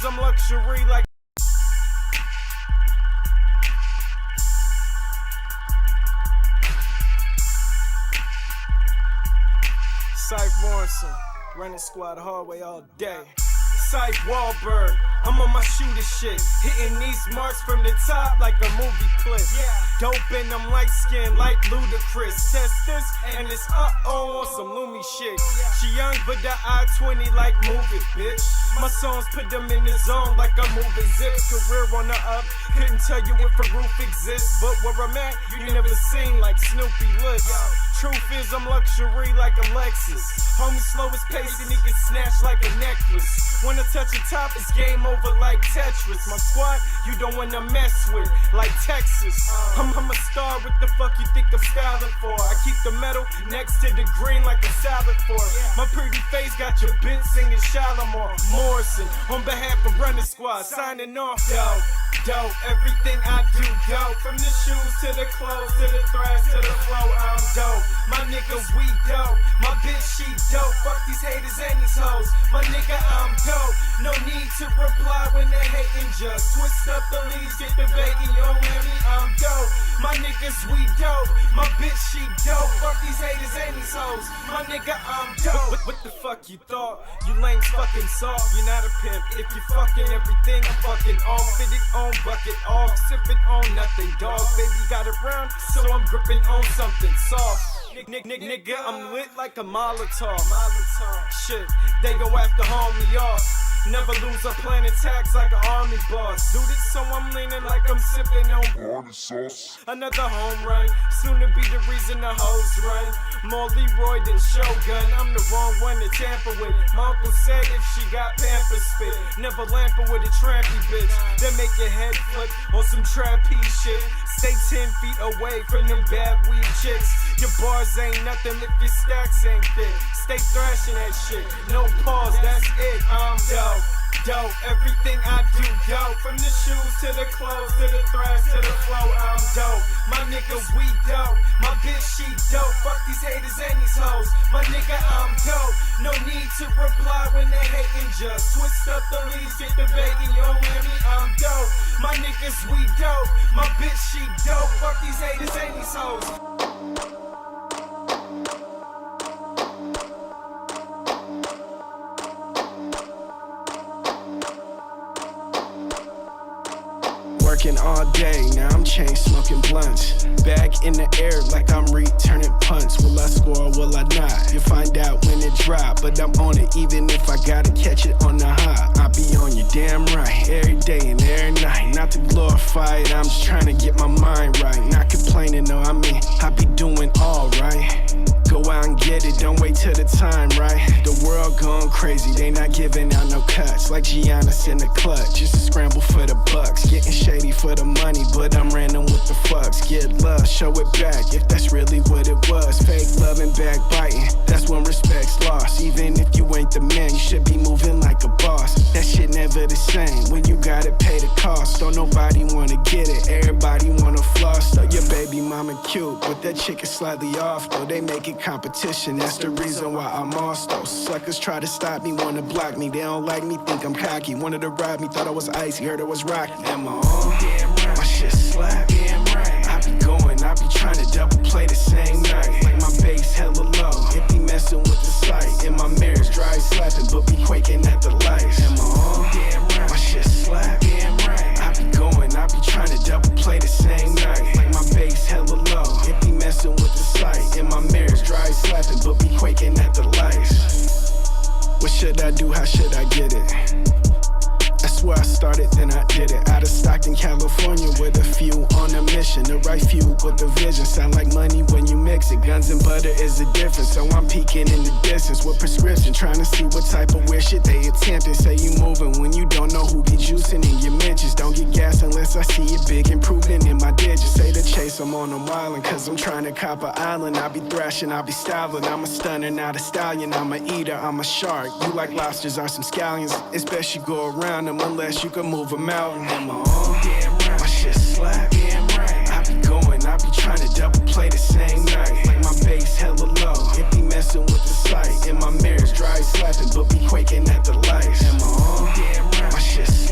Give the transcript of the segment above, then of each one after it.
I'm luxury like Syph Morrison, running squad hallway all day. Syph Wahlberg, I'm on my shooter shit, hitting these marks from the top like a movie clip. Dope and I'm light skinned like Ludacris. Test this and it's on some Lumi shit. She young but the I-20 like move it, bitch. My songs put them in the zone like I'm moving zips. Career on the up, couldn't tell you if a roof exists, but where I'm at, you never seen like Snoopy looks. Truth is I'm luxury like a Lexus. Homie slow as pace and he get snatched like a necklace. When I touch the top, it's game over like Tetris. My squad, you don't wanna mess with, like Texas. I'm a star, what the fuck you think I'm styling for? I keep the metal next to the green like a salad fork. My pretty face got your bitch singing Shalimar Morrison. On behalf of Running Squad, signing off, dope, everything I do, dope. From the shoes to the clothes, to the threads, to the flow, I'm dope. My niggas, we dope. My bitch, she dope. Fuck these haters and these hoes. My nigga, I'm dope. No need to reply when they hating, just twist up the leaves, get the bacon, you don't hear me, I'm dope. My niggas, we dope. My bitch, she dope. Fuck these haters and these hoes. My nigga, I'm dope. What the fuck you thought? You lames fucking soft. You're not a pimp. If you fucking everything, I'm fucking off. Fit it on, bucket off. Sipping on nothing, dog. Baby got it round, so I'm gripping on something soft. Nigga, I'm lit like a Molotov. Shit, they go after homie off. Never lose a plan attacks like an army boss. Do this so I'm leaning like I'm sipping on party sauce. Another home run, soon to be the reason the hoes run. More Leroy than Shogun, I'm the wrong one to tamper with. My uncle said if she got Pampers spit, never lamper with a trampy bitch. That make your head flip on some trapeze shit. Stay 10 feet away from them bad weed chicks. Your bars ain't nothing if your stacks ain't thick. Stay thrashing that shit, no pause, that's it. I'm dope, everything I do dope. From the shoes to the clothes, to the threads, to the flow, I'm dope. My niggas, we dope. My bitch, she dope. Fuck these haters and these hoes. My nigga, I'm dope. No need to reply when they hating, just twist up the leaves, get the bacon, you don't hear me, I'm dope. My niggas, we dope. My bitch, she dope. Fuck these haters and these hoes. Working all day, now I'm chain smoking blunts. Back in the air like I'm returning punts. Will I score or will I not? You'll find out when it drop, but I'm on it even if I gotta catch it on the high. I be on you damn right, every day and every night. Not to glorify it, I'm just trying to get my mind right. Not complaining, no, I mean, I be doing alright. Go out and get it, don't wait till the time, right? The world gone crazy, they not giving out no cuts. Like Giannis in the clutch, just a scramble for the bucks. Getting shady for the money, but I'm random with the fucks. Get love, show it back, if that's really what it was. Fake love and backbiting, that's when respect's lost. Even if you ain't the man, you should be moving like a boss. That shit never the same, when you gotta pay the cost. Don't nobody wanna get it, everybody wanna floss. So your baby mama cute, but that chick is slightly off though. They make it competition, that's the reason why I'm lost. Those suckers try to stop me, wanna block me. They don't like me, think I'm cocky. Wanted to rob me, thought I was icy, heard I was rocky. Am I on? Damn right. My shit slap. Damn right. I be going, I be trying to double play the same night. Like my bass hella low, it be messing with the sight. In my mirrors, dry slapping, but be quaking at the lights. Am I on? Damn right. My shit slap. Damn right. I be going, I be trying to double play the same night. Like my bass hella low, it be messing with the sight. In my mirrors, dry slapping, but be quaking at the lights. What should I do? How should I get it? That's where I started, then I did it. Out of Stockton, California, with a few on a mission. The right few with the vision. Sound like money when you mix it. Guns and butter is the difference. So I'm peeking in the distance with prescription, trying to see what type of weird shit they attempting. Say you moving when you don't know who be juicing in your mentions. Don't get gas unless I see it big improvement in my digits. Say the chase, I'm on a wildin', cause I'm trying to cop an island. I be thrashing, I be styling. I'm a stunner, not a stallion. I'm a eater, I'm a shark. You like lobsters or some scallions. It's best you go around them unless you can move a mountain. Am I on? Damn right. My shit slap. Damn right. I be going, I be trying to double play the same night. Like my bass hella low, it be messing with the sight. In my mirrors, dry slapping, but be quaking at the lights. Am I on? Damn right. My shit slap.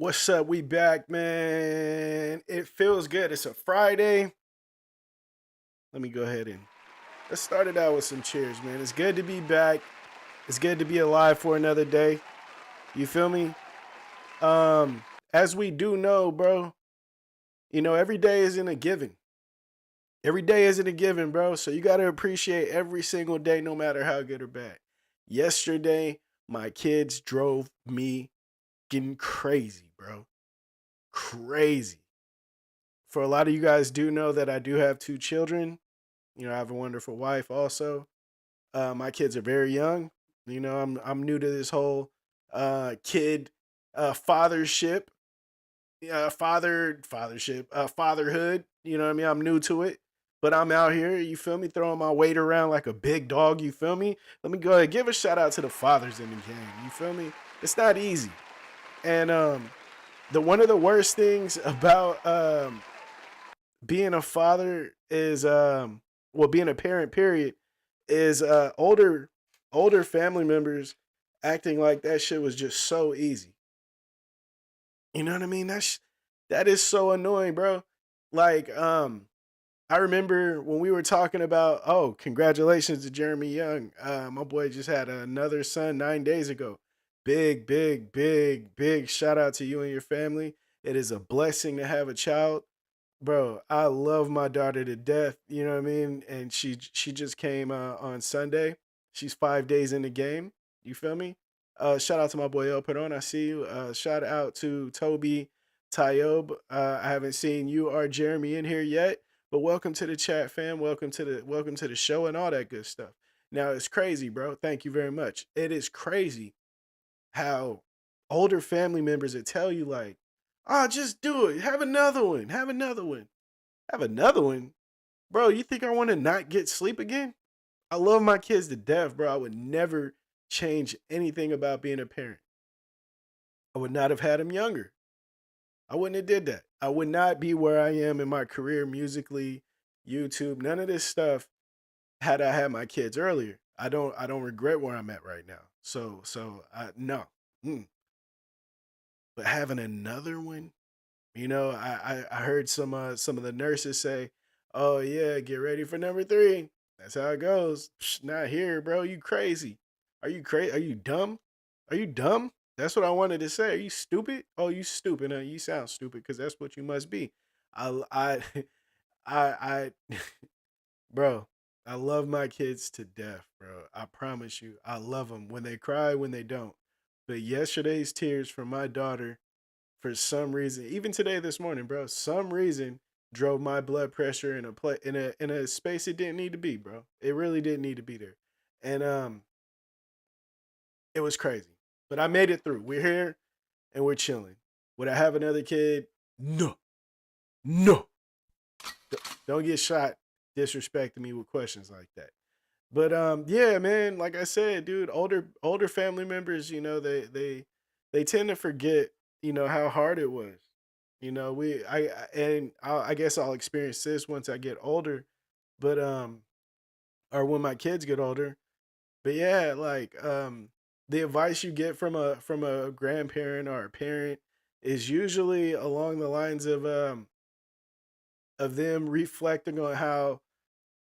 What's up? We back, man. It feels good. It's a Friday. Let me go ahead and let's start it out with some cheers, man. It's good to be back. It's good to be alive for another day. You feel me? As we do know, bro, every day isn't a given. Every day isn't a given, bro. So you gotta appreciate every single day, no matter how good or bad. Yesterday, my kids drove me getting crazy, bro. Crazy. For a lot of you guys do know that I do have two children. I have a wonderful wife also. My kids are very young. I'm new to this whole kid fathership, fatherhood. You know what I mean? I'm new to it, but I'm out here. You feel me? Throwing my weight around like a big dog. You feel me? Let me go ahead give a shout out to the fathers in the game. You feel me? It's not easy, and the one of the worst things about being a father is being a parent period is older family members acting like that shit was just so easy. You know what I mean? That is so annoying, bro. Like I remember when we were talking about, oh, congratulations to Jeremy Young. My boy just had another son 9 days ago. Big, big, big, big shout out to you and your family. It is a blessing to have a child. Bro, I love my daughter to death. You know what I mean? And she just came on Sunday. She's 5 days in the game. You feel me? Shout out to my boy El Peron. I see you. Shout out to Toby Tyob. I haven't seen you or Jeremy in here yet, but welcome to the chat, fam. Welcome to the show and all that good stuff. Now it's crazy, bro. Thank you very much. It is crazy how older family members that tell you like, oh, just do it. Have another one. Have another one. Have another one. Bro, you think I want to not get sleep again? I love my kids to death, bro. I would never change anything about being a parent. I would not have had them younger. I wouldn't have did that. I would not be where I am in my career musically, YouTube, none of this stuff had I had my kids earlier. I don't regret where I'm at right now. So I no. Mm. But having another one, I heard some of the nurses say, "Oh yeah, get ready for number three." That's how it goes. Psh, not here, bro. You crazy? Are you crazy? Are you dumb? Are you dumb? That's what I wanted to say. Are you stupid? Oh, you stupid. Huh? You sound stupid because that's what you must be. I I bro. I love my kids to death, bro. I promise you. I love them when they cry, when they don't. But yesterday's tears from my daughter for some reason, even today this morning, bro, some reason drove my blood pressure in a space it didn't need to be, bro. It really didn't need to be there. And it was crazy. But I made it through. We're here and we're chilling. Would I have another kid? No. No. Don't get shot disrespecting me with questions like that. But yeah, man, like I said, dude, older family members, they tend to forget, how hard it was. I guess I'll experience this once I get older, but or when my kids get older. But yeah, like the advice you get from a grandparent or a parent is usually along the lines of them reflecting on how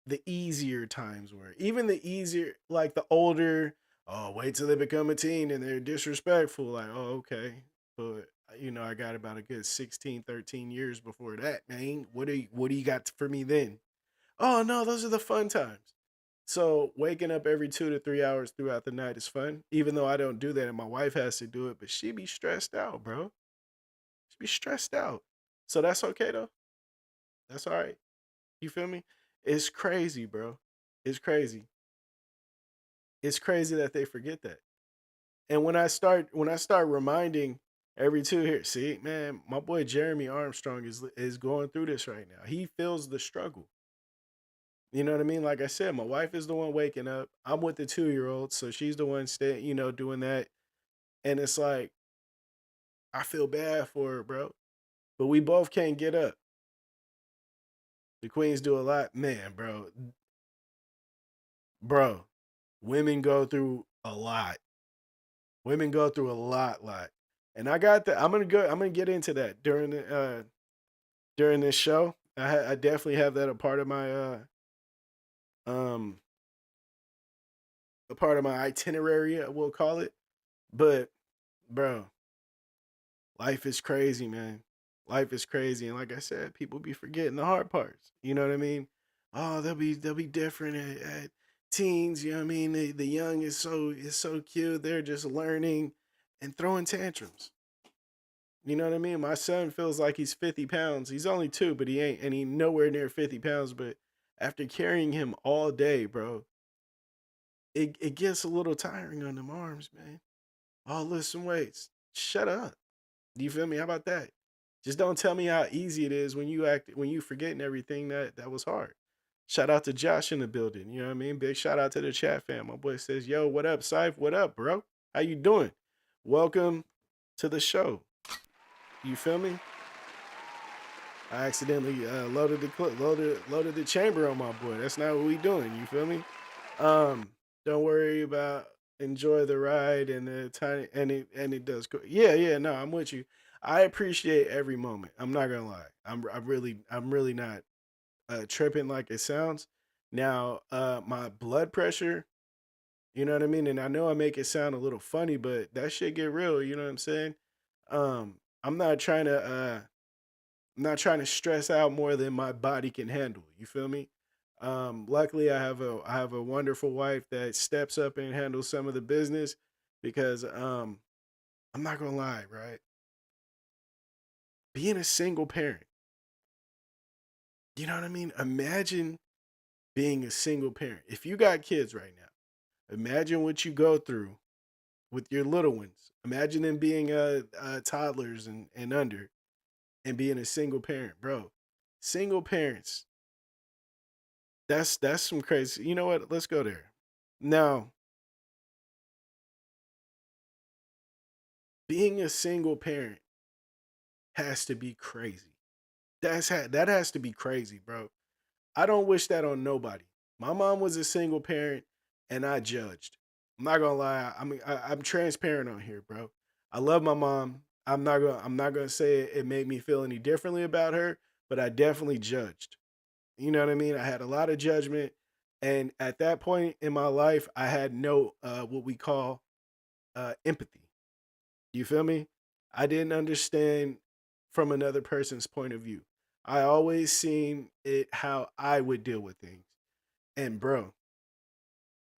the easier times were. Even the easier, like the older, oh, wait till they become a teen and they're disrespectful. Like, oh, okay. But, I got about a good 16, 13 years before that, man. What do you got for me then? Oh, no, those are the fun times. So waking up every 2 to 3 hours throughout the night is fun, even though I don't do that and my wife has to do it, but she be stressed out, bro. She be stressed out. So that's okay though. That's all right. You feel me? It's crazy, bro. It's crazy. It's crazy that they forget that. And when I start reminding every two here, see, man, my boy Jeremy Armstrong is going through this right now. He feels the struggle. You know what I mean? Like I said, my wife is the one waking up. I'm with the 2 year old, so she's the one staying, doing that. And it's like I feel bad for her, bro. But we both can't get up. The queens do a lot, man, bro. Bro, women go through a lot. Women go through a lot. And I got that. I'm gonna get into that during this show. I definitely have that um a part of my itinerary, we'll call it. But bro, life is crazy, man. Life is crazy, and like I said, people be forgetting the hard parts. You know what I mean? Oh, they'll be different at teens. You know what I mean? The young is so cute. They're just learning and throwing tantrums. You know what I mean? My son feels like he's 50 pounds. He's only two, but he ain't, and he nowhere near 50 pounds. But after carrying him all day, bro, it gets a little tiring on them arms, man. Oh, lift some weights. Shut up. Do you feel me? How about that? Just don't tell me how easy it is when you forgetting everything that was hard. Shout out to Josh in the building. You know what I mean? Big shout out to the chat fam. My boy says, "Yo, what up, Syph? What up, bro? How you doing? Welcome to the show." You feel me? I accidentally loaded the chamber on my boy. That's not what we doing. You feel me? Um, don't worry about enjoy the ride and the tiny and it does. Yeah, yeah. No, I'm with you. I appreciate every moment. I'm not gonna lie. I'm really not tripping like it sounds. Now, my blood pressure. You know what I mean? And I know I make it sound a little funny, but that shit get real. You know what I'm saying? I'm not trying to. I'm not trying to stress out more than my body can handle. You feel me? Luckily, I have a wonderful wife that steps up and handles some of the business because I'm not gonna lie, right? Being a single parent, you know what I mean? Imagine being a single parent. If you got kids right now, imagine what you go through with your little ones. Imagine them being toddlers and under, and being a single parent, bro. Single parents, that's some crazy. You know what? Let's go there. Now, being a single parent has to be crazy. That has to be crazy, bro. I don't wish that on nobody. My mom was a single parent, and I judged. I'm not gonna lie. I mean, I'm transparent on here, bro. I love my mom. I'm not gonna say it made me feel any differently about her, but I definitely judged. You know what I mean? I had a lot of judgment, and at that point in my life, I had no what we call empathy. You feel me? I didn't understand from another person's point of view. I always seen it how I would deal with things. And bro,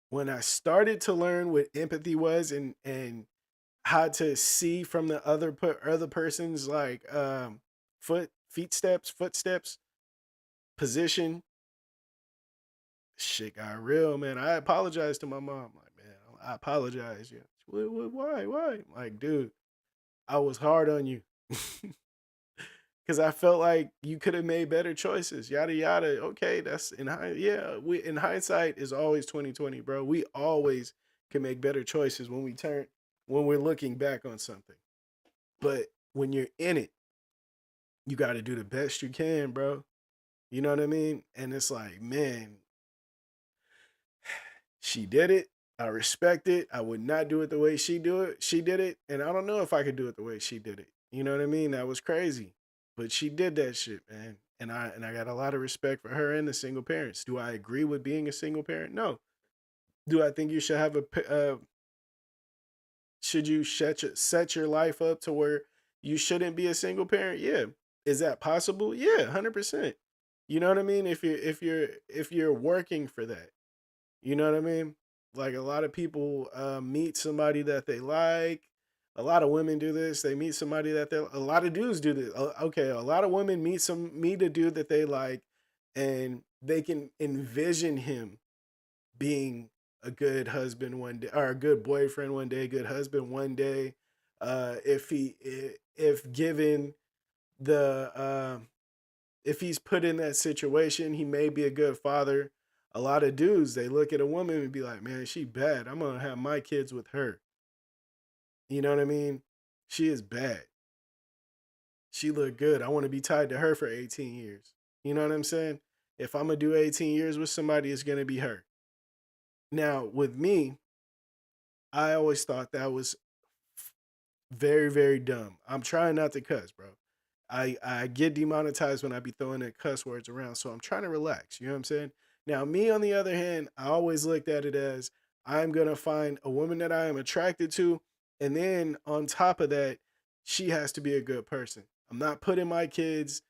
when I started to learn what empathy was and how to see from the other person's like footsteps, position, shit got real, man. I apologized to my mom. Like, man, I apologize. Yeah. Why? Why? Like, dude, I was hard on you. Because I felt like you could have made better choices. Yada yada. Okay, that's yeah. We in hindsight is always 2020, bro. We always can make better choices when we're looking back on something. But when you're in it, you got to do the best you can, bro. You know what I mean? And it's like, man, she did it. I respect it. I would not do it the way she did it, and I don't know if I could do it the way she did it. You know what I mean? That was crazy, but she did that shit, man. And I got a lot of respect for her and the single parents. Do I agree with being a single parent? No. Do I think you should have should you set your life up to where you shouldn't be a single parent? Yeah. Is that possible? Yeah, 100%. You know what I mean? If you're working for that. You know what I mean? Like a lot of people meet somebody that they like. A lot of women do this. They meet somebody that they. A lot of dudes do this. Okay, a lot of women meet a dude that they like, and they can envision him being a good husband one day, or a good boyfriend one day, a good husband one day. If given the if he's put in that situation, he may be a good father. A lot of dudes, they look at a woman and be like, man, she bad. I'm gonna have my kids with her. You know what I mean? She is bad. She look good. I want to be tied to her for 18 years. You know what I'm saying? If I'm gonna do 18 years with somebody, it's gonna be her. Now, with me, I always thought that was Very, very dumb. I'm trying not to cuss, bro. I get demonetized when I be throwing the cuss words around, so I'm trying to relax. You know what I'm saying? Now, me on the other hand, I always looked at it as I'm gonna find a woman that I am attracted to, and then on top of that, she has to be a good person. I'm not putting my kids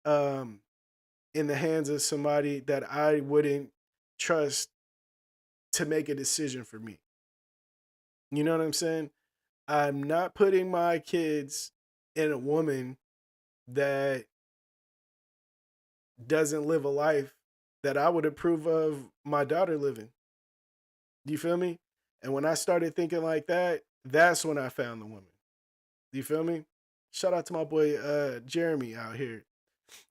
um in the hands of somebody that I wouldn't trust to make a decision for me. You know what I'm saying? I'm not putting my kids in a woman that doesn't live a life that I would approve of my daughter living. Do you feel me? And when I started thinking like that, that's when I found the woman. Do you feel me? Shout out to my boy Jeremy out here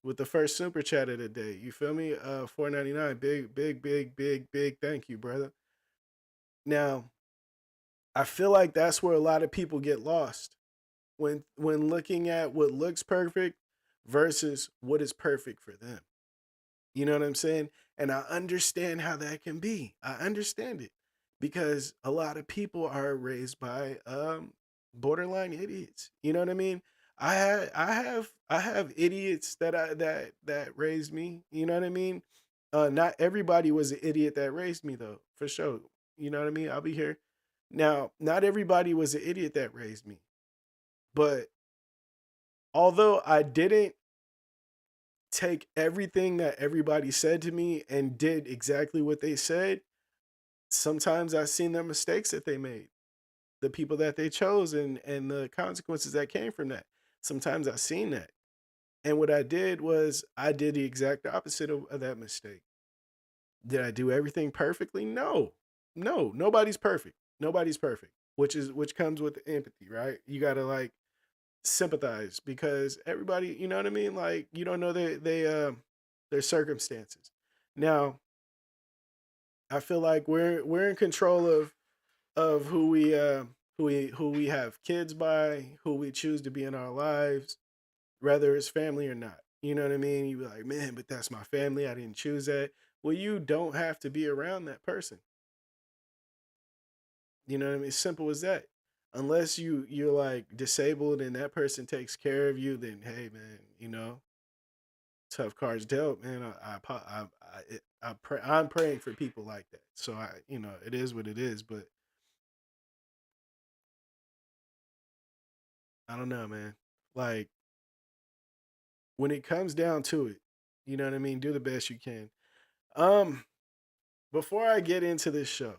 with the first super chat of the day. You feel me? 4.99. Big, big, big, big, big thank you, brother. Now, I feel like that's where a lot of people get lost when looking at what looks perfect versus what is perfect for them. You know what I'm saying? And I understand how that can be. I understand it because a lot of people are raised by borderline idiots. You know what I mean? I have idiots that raised me. You know what I mean? Not everybody was an idiot that raised me though, for sure. You know what I mean? I'll be here. Now, not everybody was an idiot that raised me, but although I didn't take everything that everybody said to me and did exactly what they said, sometimes I've seen their mistakes that they made, the people that they chose, and the consequences that came from that. Sometimes I've seen that. And what I did was I did the exact opposite of that mistake. Did I do everything perfectly? No. No, nobody's perfect. Nobody's perfect. Which comes with empathy, right? You gotta like sympathize because everybody, you know what I mean? Like you don't know their circumstances. Now, I feel like we're in control of who we have kids by, who we choose to be in our lives, whether it's family or not. You know what I mean? You be like, man, but that's my family. I didn't choose that. Well, you don't have to be around that person. You know what I mean? Simple as that. Unless you're like disabled and that person takes care of you, then hey man, tough cards dealt, man. I'm praying for people like that. So it is what it is. But I don't know, man. Like when it comes down to it, you know what I mean. Do the best you can. Um, Before I get into this show,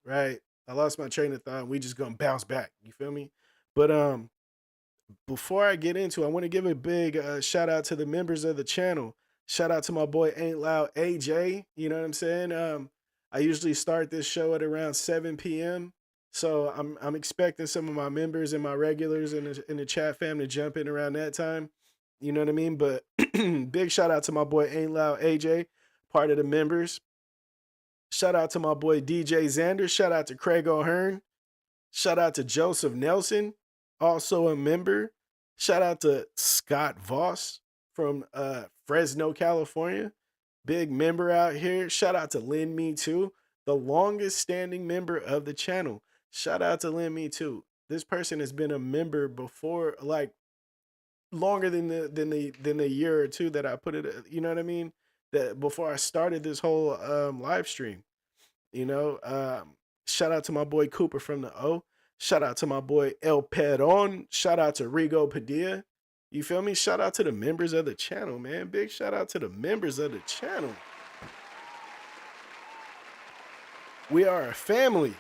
right? I lost my train of thought. And we just gonna bounce back. You feel me? But before I get into, I want to give a big shout out to the members of the channel. Shout out to my boy Ain't Loud AJ. You know what I'm saying? I usually start this show at around 7 p.m. So I'm expecting some of my members and my regulars in the chat fam to jump in around that time. You know what I mean? But big shout out to my boy Ain't Loud AJ, part of the members. Shout out to my boy DJ Xander. Shout out to Craig O'Hearn. Shout out to Joseph Nelson, also a member. Shout out to Scott Voss from Fresno, California. Big member out here. Shout out to Lynn Me Too, the longest standing member of the channel. Shout out to Lynn Me Too. This person has been a member before, like longer than the year or two that I put it. You know what I mean? That before I started this whole live stream. You know, shout out to my boy Cooper from the O. Shout out to my boy El Peron. Shout out to Rigo Padilla. You feel me? Shout out to the members of the channel, man. Big shout out to the members of the channel. We are a family.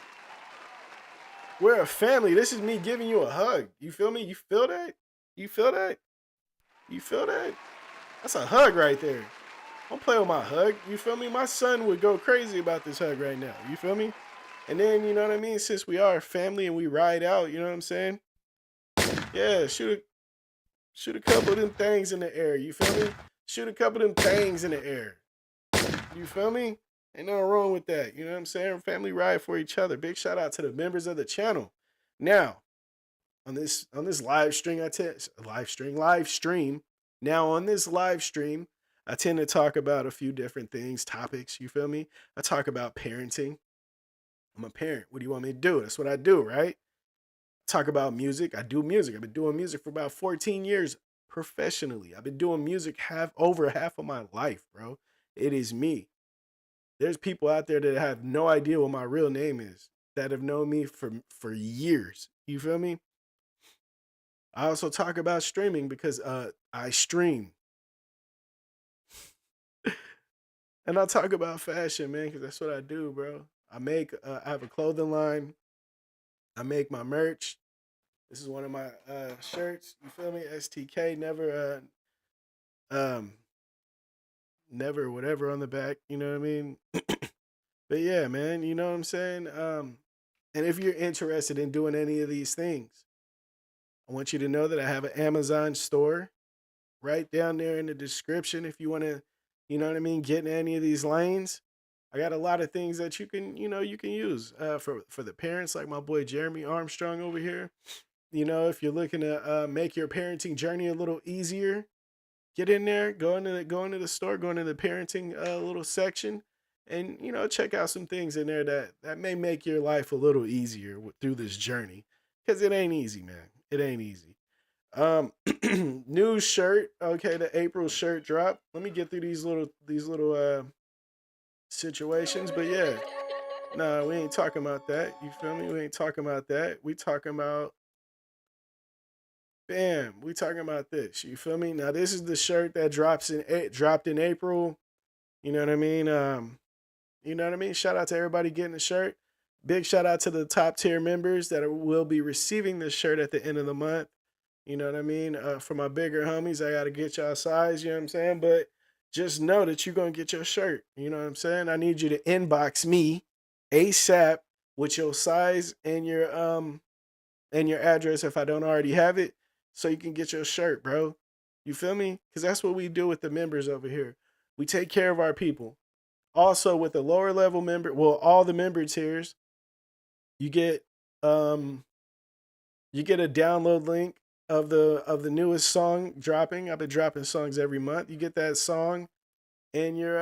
We're a family. This is me giving you a hug. You feel me? You feel that? You feel that? You feel that? That's a hug right there. Don't play with my hug. You feel me? My son would go crazy about this hug right now. You feel me? And then, you know what I mean? Since we are a family and we ride out, you know what I'm saying? Yeah, shoot a couple of them things in the air. You feel me? Shoot a couple of them things in the air. You feel me? Ain't nothing wrong with that. You know what I'm saying? Family ride for each other. Big shout out to the members of the channel. Now, on this live stream, live stream. Now on this live stream, I tend to talk about a few different things, topics, you feel me? I talk about parenting. I'm a parent. What do you want me to do? That's what I do, right? talk about music. I do music. I've been doing music for about 14 years professionally. I've been doing music over half of my life, bro. It is me. There's people out there that have no idea what my real name is that have known me for years. You feel me? I also talk about streaming because I stream. And I talk about fashion, man, because that's what I do, bro. I have a clothing line. I make my merch. This is one of my shirts. You feel me? STK, um never whatever on the back, you know what I mean? But yeah, man, you know what I'm saying? And if you're interested in doing any of these things, I want you to know that I have an Amazon store right down there in the description if you want to, you know what I mean, get in any of these lanes. I got a lot of things that you can use for the parents, like my boy Jeremy Armstrong over here. You know, if you're looking to make your parenting journey a little easier, get in there, go into the store, go into the parenting little section, and check out some things in there that may make your life a little easier through this journey, because it ain't easy, man. It ain't easy. Um, New shirt. Okay, the April shirt drop. Let me get through these little situations, but yeah, nah, we ain't talking about that. You feel me? We ain't talking about that. We talking about bam. We talking about this. You feel me? Now this is the shirt that dropped in April. You know what I mean? You know what I mean? Shout out to everybody getting the shirt. Big shout out to the top tier members that will be receiving this shirt at the end of the month. You know what I mean? For my bigger homies, I got to get y'all size, you know what I'm saying? But just know that you're going to get your shirt. You know what I'm saying? I need you to inbox me ASAP with your size and your address if I don't already have it, so you can get your shirt, bro. You feel me? Because that's what we do with the members over here. We take care of our people. Also, with the lower level member, well, all the member tiers, you get um you get a download link of the newest song dropping. I've been dropping songs every month. You get that song in your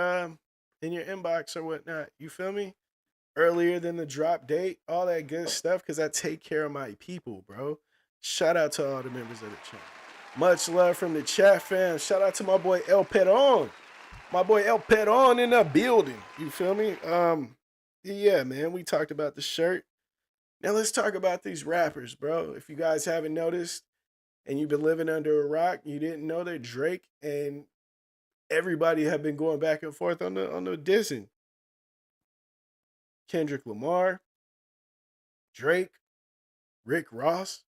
inbox or whatnot. You feel me? Earlier than the drop date, all that good stuff, because I take care of my people, bro. Shout out to all the members of the channel. Much love from the chat fam. Shout out to my boy El Peron. My boy El Peron in the building. You feel me? Yeah, man. We talked about the shirt. Now let's talk about these rappers, bro. If you guys haven't noticed and you've been living under a rock, you didn't know that Drake and everybody have been going back and forth on the dissing. Kendrick Lamar, Drake, Rick Ross,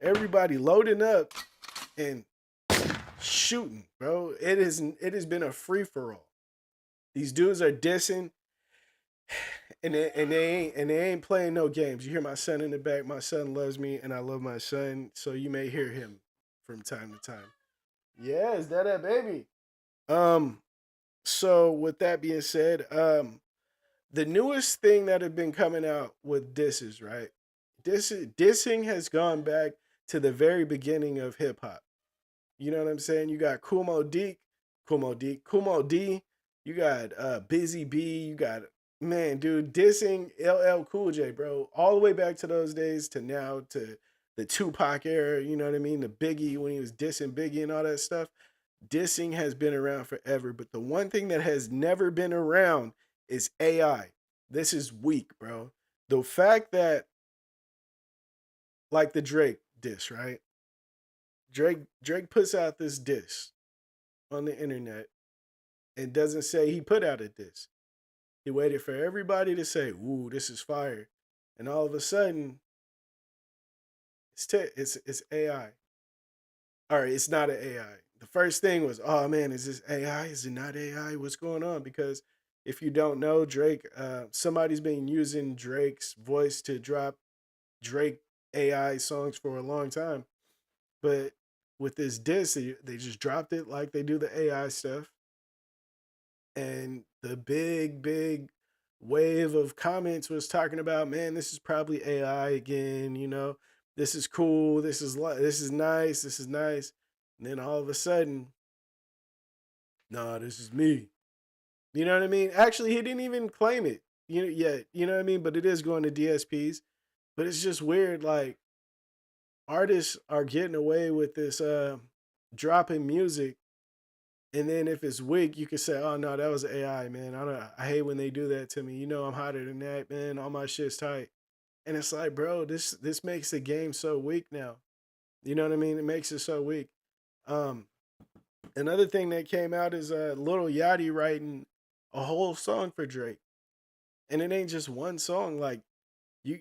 everybody loading up and shooting, bro. It has been a free for all. These dudes are dissing, and they ain't playing no games. You hear my son in the back. My son loves me, and I love my son, so you may hear him from time to time. Yeah, is that baby? Um, so with that being said, the newest thing that have been coming out with disses, right? Dissing has gone back to the very beginning of hip hop. You know what I'm saying? You got Kumo D. You got Busy B. You got, man, dude, dissing LL Cool J, bro. All the way back to those days to now, to the Tupac era. You know what I mean? The Biggie, when he was dissing Biggie and all that stuff. Dissing has been around forever, but the one thing that has never been around is AI. This is weak, bro. The fact that, like the Drake diss, right? Drake puts out this diss on the internet and doesn't say he put out a diss. He waited for everybody to say, "Ooh, this is fire," and all of a sudden, it's AI. All right, it's not an AI. The first thing was, "Oh man, is this AI? Is it not AI? What's going on?" Because if you don't know, Drake, somebody's been using Drake's voice to drop Drake AI songs for a long time. But with this diss, they just dropped it like they do the AI stuff. And the big wave of comments was talking about, man, this is probably AI again, this is cool, this is nice, this is nice. And then all of a sudden, nah, this is me. You know what I mean? Actually, he didn't even claim it, yet. You know what I mean? But it is going to DSPs. But it's just weird, like, artists are getting away with this dropping music, and then if it's weak, you can say, "Oh no, that was AI, man. I hate when they do that to me. You know I'm hotter than that, man. All my shit's tight." And it's like, bro, this makes the game so weak now. You know what I mean? It makes it so weak. Um, Another thing that came out is Little Yachty writing a whole song for Drake, and it ain't just one song. Like you,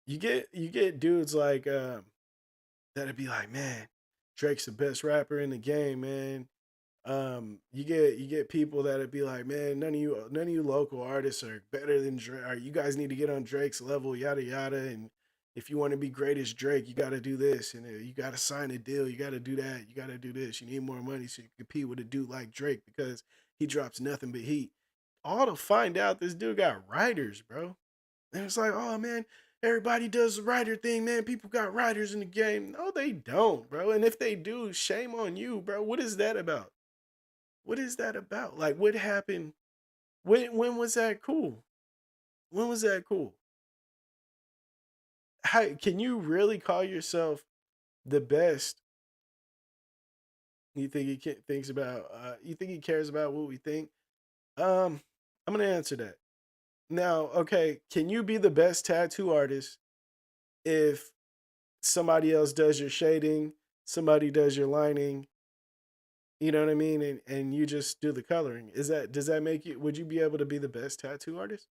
you get dudes like that'd be like, man, Drake's the best rapper in the game, man. You get people that'd be like, man, none of you local artists are better than Drake. Or you guys need to get on Drake's level, yada yada. And if you want to be great as Drake, you got to do this, and you got to sign a deal. You got to do that. You got to do this. You need more money so you can compete with a dude like Drake because he drops nothing but heat. All to find out this dude got writers, bro. And it's like, oh man, everybody does the writer thing, man. People got writers in the game. No, they don't, bro. And if they do, shame on you, bro. What is that about? What is that about? Like, what happened? When was that cool? When was that cool? How can you really call yourself the best? You think thinks about? You think he cares about what we think? Um, I'm gonna answer that now. Okay, can you be the best tattoo artist if somebody else does your shading, somebody does your lining? You know what I mean, and you just do the coloring. Does that make you? Would you be able to be the best tattoo artist?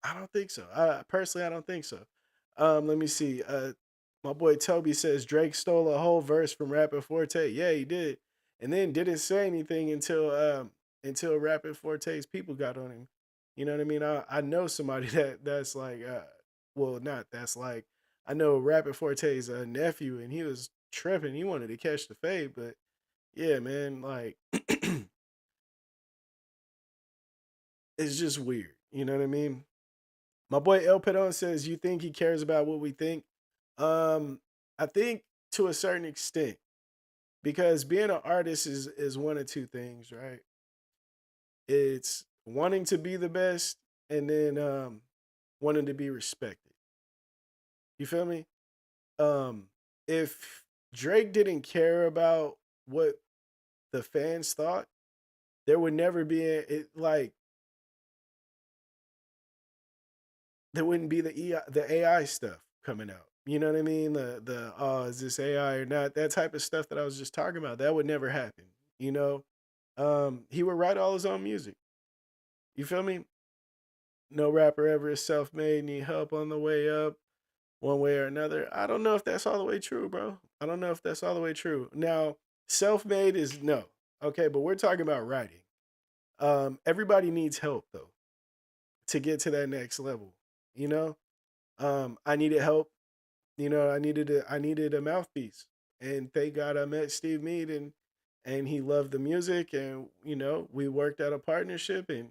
I don't think so. I don't think so. Let me see. My boy Toby says Drake stole a whole verse from Rapid Forte. Yeah, he did, and then didn't say anything until Rapid Forte's people got on him. You know what I mean? I know somebody that's like, well, not that's like, I know Rapid Forte's nephew, and he was tripping. He wanted to catch the fade, but yeah, man, like it's just weird. You know what I mean? My boy El Pedon says, "You think he cares about what we think?" Um, I think to a certain extent, because being an artist is one of two things, right? It's wanting to be the best, and then wanting to be respected. You feel me? Um, if Drake didn't care about what the fans thought, there would never be like there wouldn't be the AI stuff coming out. You know what I mean? The oh, is this AI or not? That type of stuff that I was just talking about, that would never happen. You know, he would write all his own music. You feel me? No rapper ever is self made. Need help on the way up, one way or another. I don't know if that's all the way true, bro. I don't know if that's all the way true. Now, self made is no, okay, but we're talking about writing. Everybody needs help though to get to that next level. You know, I needed help. You know, I needed a mouthpiece, and thank God I met Steve Mead, and he loved the music, and we worked out a partnership, and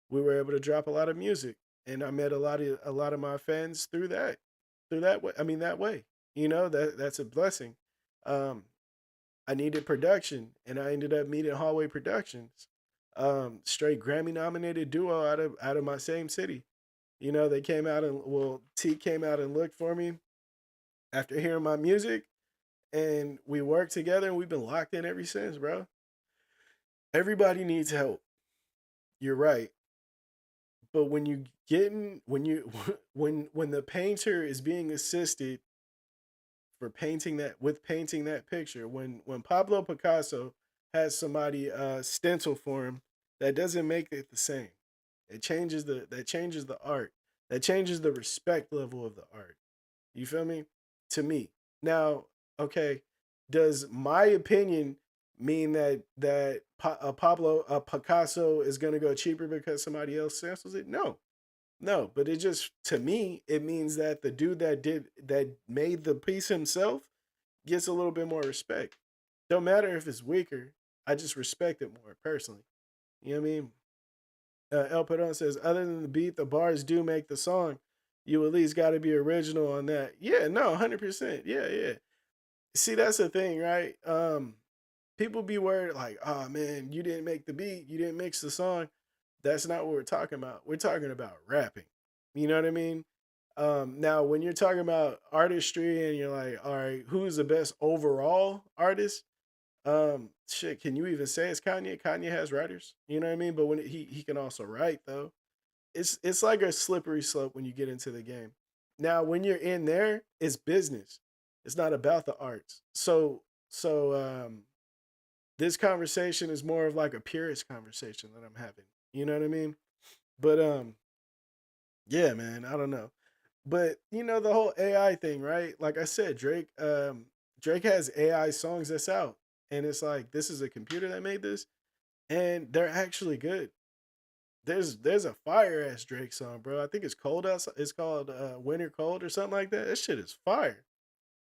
we were able to drop a lot of music, and I met a lot of my fans through that way. I mean that way. That's a blessing. Um, I needed production, and I ended up meeting Hallway Productions, straight Grammy nominated duo out of my same city. They came out and well, T came out and looked for me after hearing my music, and we worked together, and we've been locked in ever since, bro. Everybody needs help. You're right. But when you when the painter is being assisted for painting that picture, when Pablo Picasso has somebody stencil for him, that doesn't make it the same. That changes the art. That changes the respect level of the art. You feel me? To me. Now, okay, does my opinion mean that Pablo Picasso is going to go cheaper because somebody else samples it? No. No, but it just to me it means that the dude that made the piece himself gets a little bit more respect. Don't matter if it's weaker. I just respect it more personally. You know what I mean? El Pedron says, other than the beat, the bars do make the song. You at least got to be original on that. Yeah, no, 100%. Yeah, yeah. See, that's the thing, right? People be worried like, oh man, you didn't make the beat, you didn't mix the song. That's not what we're talking about. We're talking about rapping. You know what I mean? Now when you're talking about artistry and you're like, all right, who's the best overall artist? Shit, can you even say it's Kanye? Kanye has writers, you know what I mean? But when he can also write though. It's like a slippery slope when you get into the game. Now, when you're in there, it's business. It's not about the arts. So this conversation is more of like a purist conversation that I'm having. You know what I mean? But yeah, man, I don't know. But you know the whole AI thing, right? Like I said, Drake has AI songs that's out, and it's like this is a computer that made this, and they're actually good. There's a fire ass Drake song, bro. I think it's cold outside. It's called Winter Cold or something like that. That shit is fire.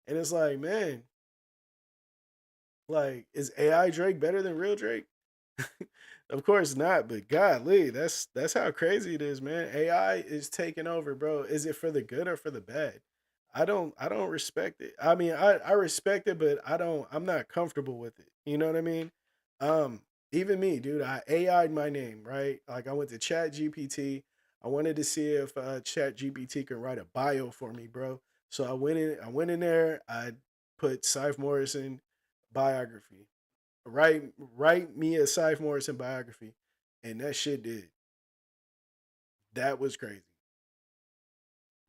And it's like, man, like, is AI Drake better than real Drake? Of course not, but golly, that's how crazy it is, man. AI is taking over, bro. Is it for the good or for the bad? I don't respect it. I mean, I respect it, but I'm not comfortable with it. You know what I mean? Um, Even me, dude, I AI'd my name, right? Like I went to Chat GPT. I wanted to see if Chat GPT can write a bio for me, bro. So I went in there, I put Syfe Morrison biography. Write me a Syfe Morrison biography. And that shit did. That was crazy.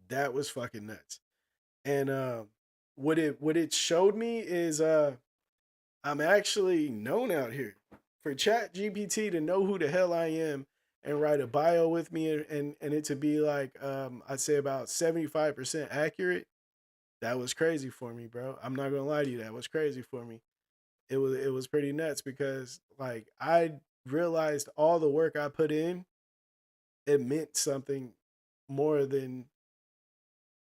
That was fucking nuts. And what it showed me is I'm actually known out here. For Chat GPT to know who the hell I am and write a bio with me and it to be like I'd say about 75% accurate, that was crazy for me, bro. I'm not gonna lie to you, that was crazy for me. It was pretty nuts because like I realized all the work I put in, it meant something more than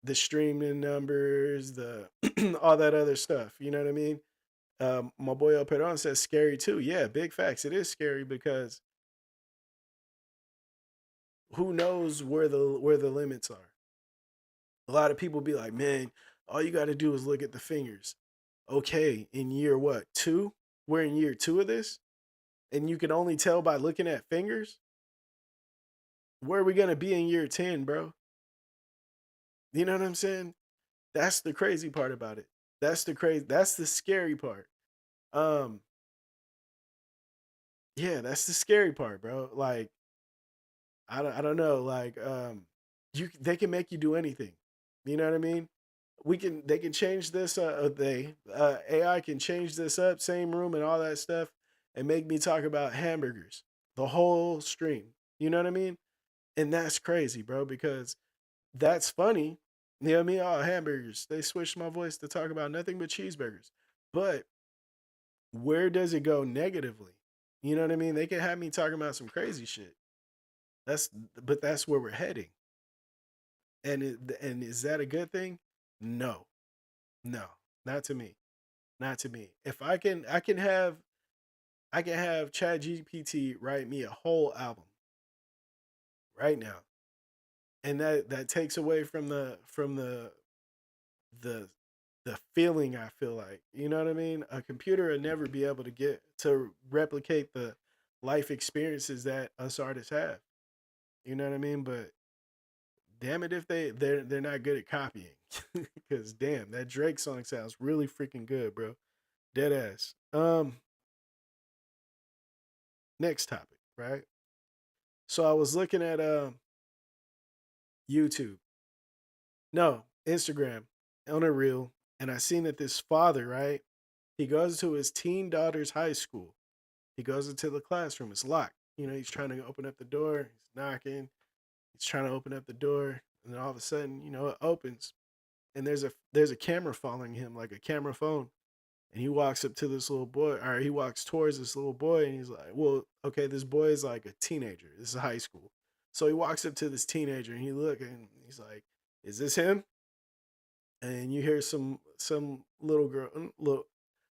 the streaming numbers, the all that other stuff. You know what I mean? My boy El Peron says scary too. Yeah, big facts. It is scary because who knows where the limits are. A lot of people be like, man, all you got to do is look at the fingers. Okay, in year what, two? We're in year two of this, and you can only tell by looking at fingers. Where are we gonna be in year 10, bro? You know what I'm saying? That's the crazy part about it. That's the scary part. Um, yeah, that's the scary part, bro. Like, I don't know, like, they can make you do anything. You know what I mean? They can change this, AI can change this up, same room and all that stuff, and make me talk about hamburgers the whole stream. You know what I mean? And that's crazy, bro, because that's funny. You know what I mean? Oh, hamburgers. They switched my voice to talk about nothing but cheeseburgers. But where does it go negatively? You know what I mean? They can have me talking about some crazy shit. That's but that's where we're heading. And is that a good thing? No. No. Not to me. Not to me. If I can have Chat GPT write me a whole album right now. And that takes away the the feeling I feel like. You know what I mean? A computer will never be able to get to replicate the life experiences that us artists have. You know what I mean? But damn it if they're not good at copying. Cause damn, that Drake song sounds really freaking good, bro. Dead ass. Next topic, right? So I was looking at YouTube. No, Instagram on a reel, and I seen that this father, right? He goes to his teen daughter's high school. He goes into the classroom. It's locked. You know, he's trying to open up the door. He's knocking. He's trying to open up the door, and then all of a sudden, it opens, and there's a camera following him, like a camera phone. And he walks up to this little boy, or he walks towards this little boy, and he's like, "Well, okay, this boy is like a teenager. This is high school." So he walks up to this teenager, and he look, and he's like, "Is this him?" And you hear some little girl,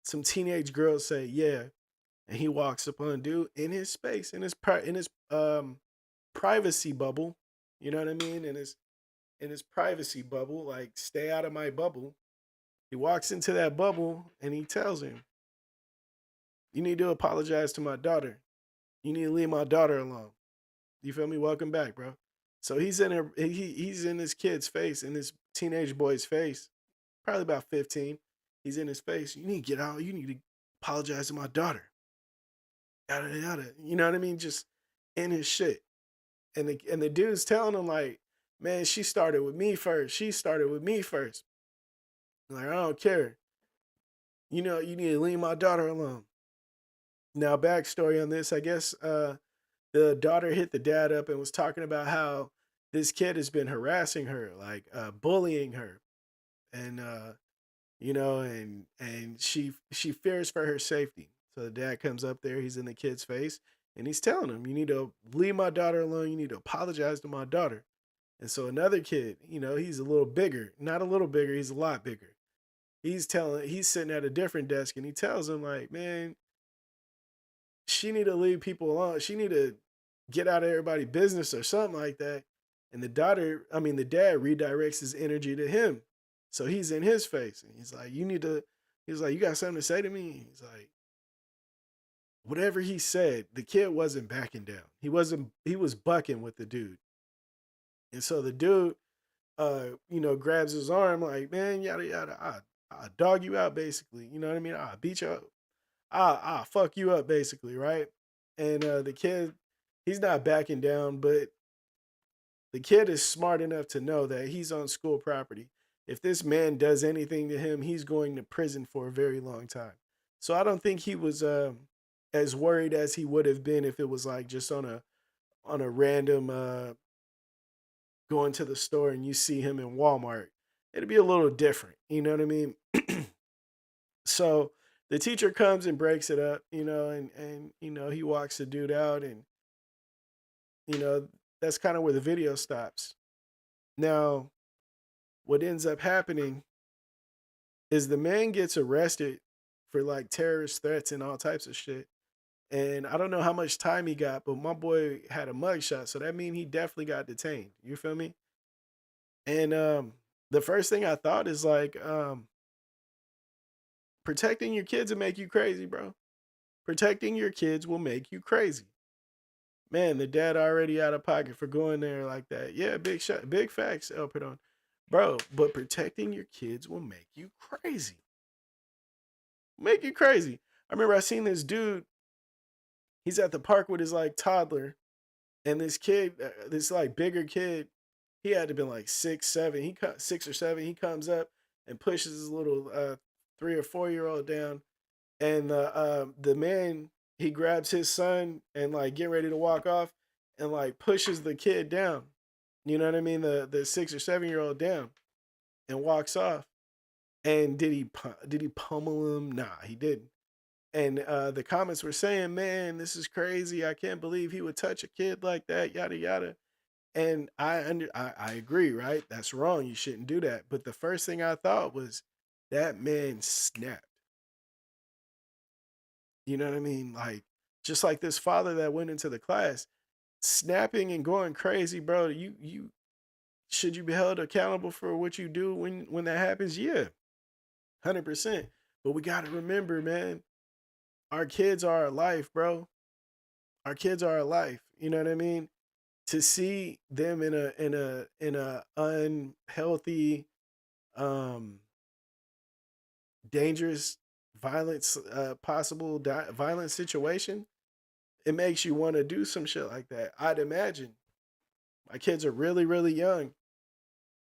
some teenage girl say, "Yeah." And he walks up on dude in his space, in his privacy bubble. You know what I mean? In his privacy bubble, like stay out of my bubble. He walks into that bubble and he tells him, "You need to apologize to my daughter. You need to leave my daughter alone." You feel me? Welcome back, bro. So he's in his kid's face, in this teenage boy's face, probably about 15. He's in his face. You need to get out. You need to apologize to my daughter. Yada yada. You know what I mean? Just in his shit. And the dude's telling him like, man, she started with me first. She started with me first. Like, I don't care. You know, you need to leave my daughter alone. Now, backstory on this, I guess the daughter hit the dad up and was talking about how this kid has been harassing her, like bullying her, and and she fears for her safety. So the dad comes up there, he's in the kid's face, and he's telling him, "You need to leave my daughter alone. You need to apologize to my daughter." And so another kid, he's a little bigger, not a little bigger, he's a lot bigger. He's sitting at a different desk, and he tells him like, "Man, she need to leave people alone. She need to get out of everybody's business or something like that." And the dad redirects his energy to him. So he's in his face and he's like, he's like, "You got something to say to me?" He's like, whatever he said, the kid wasn't backing down. He was bucking with the dude. And so the dude, grabs his arm like, "Man, yada, yada. I dog you out basically. You know what I mean? I beat you up. I fuck you up basically, right?" And the kid, he's not backing down, but the kid is smart enough to know that he's on school property. If this man does anything to him, he's going to prison for a very long time. So I don't think he was as worried as he would have been if it was like just on a random going to the store and you see him in Walmart. It'd be a little different, you know what I mean? So the teacher comes and breaks it up, and he walks the dude out, and you know that's kind of where the video stops. Now, what ends up happening is the man gets arrested for like terrorist threats and all types of shit. And I don't know how much time he got, but my boy had a mugshot, so that means he definitely got detained. You feel me? And the first thing I thought is like, protecting your kids will make you crazy, bro. Protecting your kids will make you crazy. Man, the dad already out of pocket for going there like that. Yeah, big shot, big facts, El Perdon. Bro, but protecting your kids will make you crazy. Make you crazy. I remember I seen this dude, he's at the park with his like toddler, and this kid, this like bigger kid, he had to be like 6'7". 6 or 7. He comes up and pushes his little 3 or 4 year old down, and the man, he grabs his son and like get ready to walk off, and like pushes the kid down. You know what I mean? The 6 or 7 year old down, and walks off. And did he pummel him? Nah, he didn't. And the comments were saying, "Man, this is crazy. I can't believe he would touch a kid like that." Yada yada. And I agree, right? That's wrong. You shouldn't do that. But the first thing I thought was that man snapped. You know what I mean? Like, just like this father that went into the class, snapping and going crazy, bro. You should you be held accountable for what you do when that happens? Yeah, 100%. But we gotta remember, man, our kids are our life, bro. Our kids are our life. You know what I mean? To see them in a unhealthy, um, dangerous, violence, violent situation, it makes you want to do some shit like that. I'd imagine my kids are really, really young.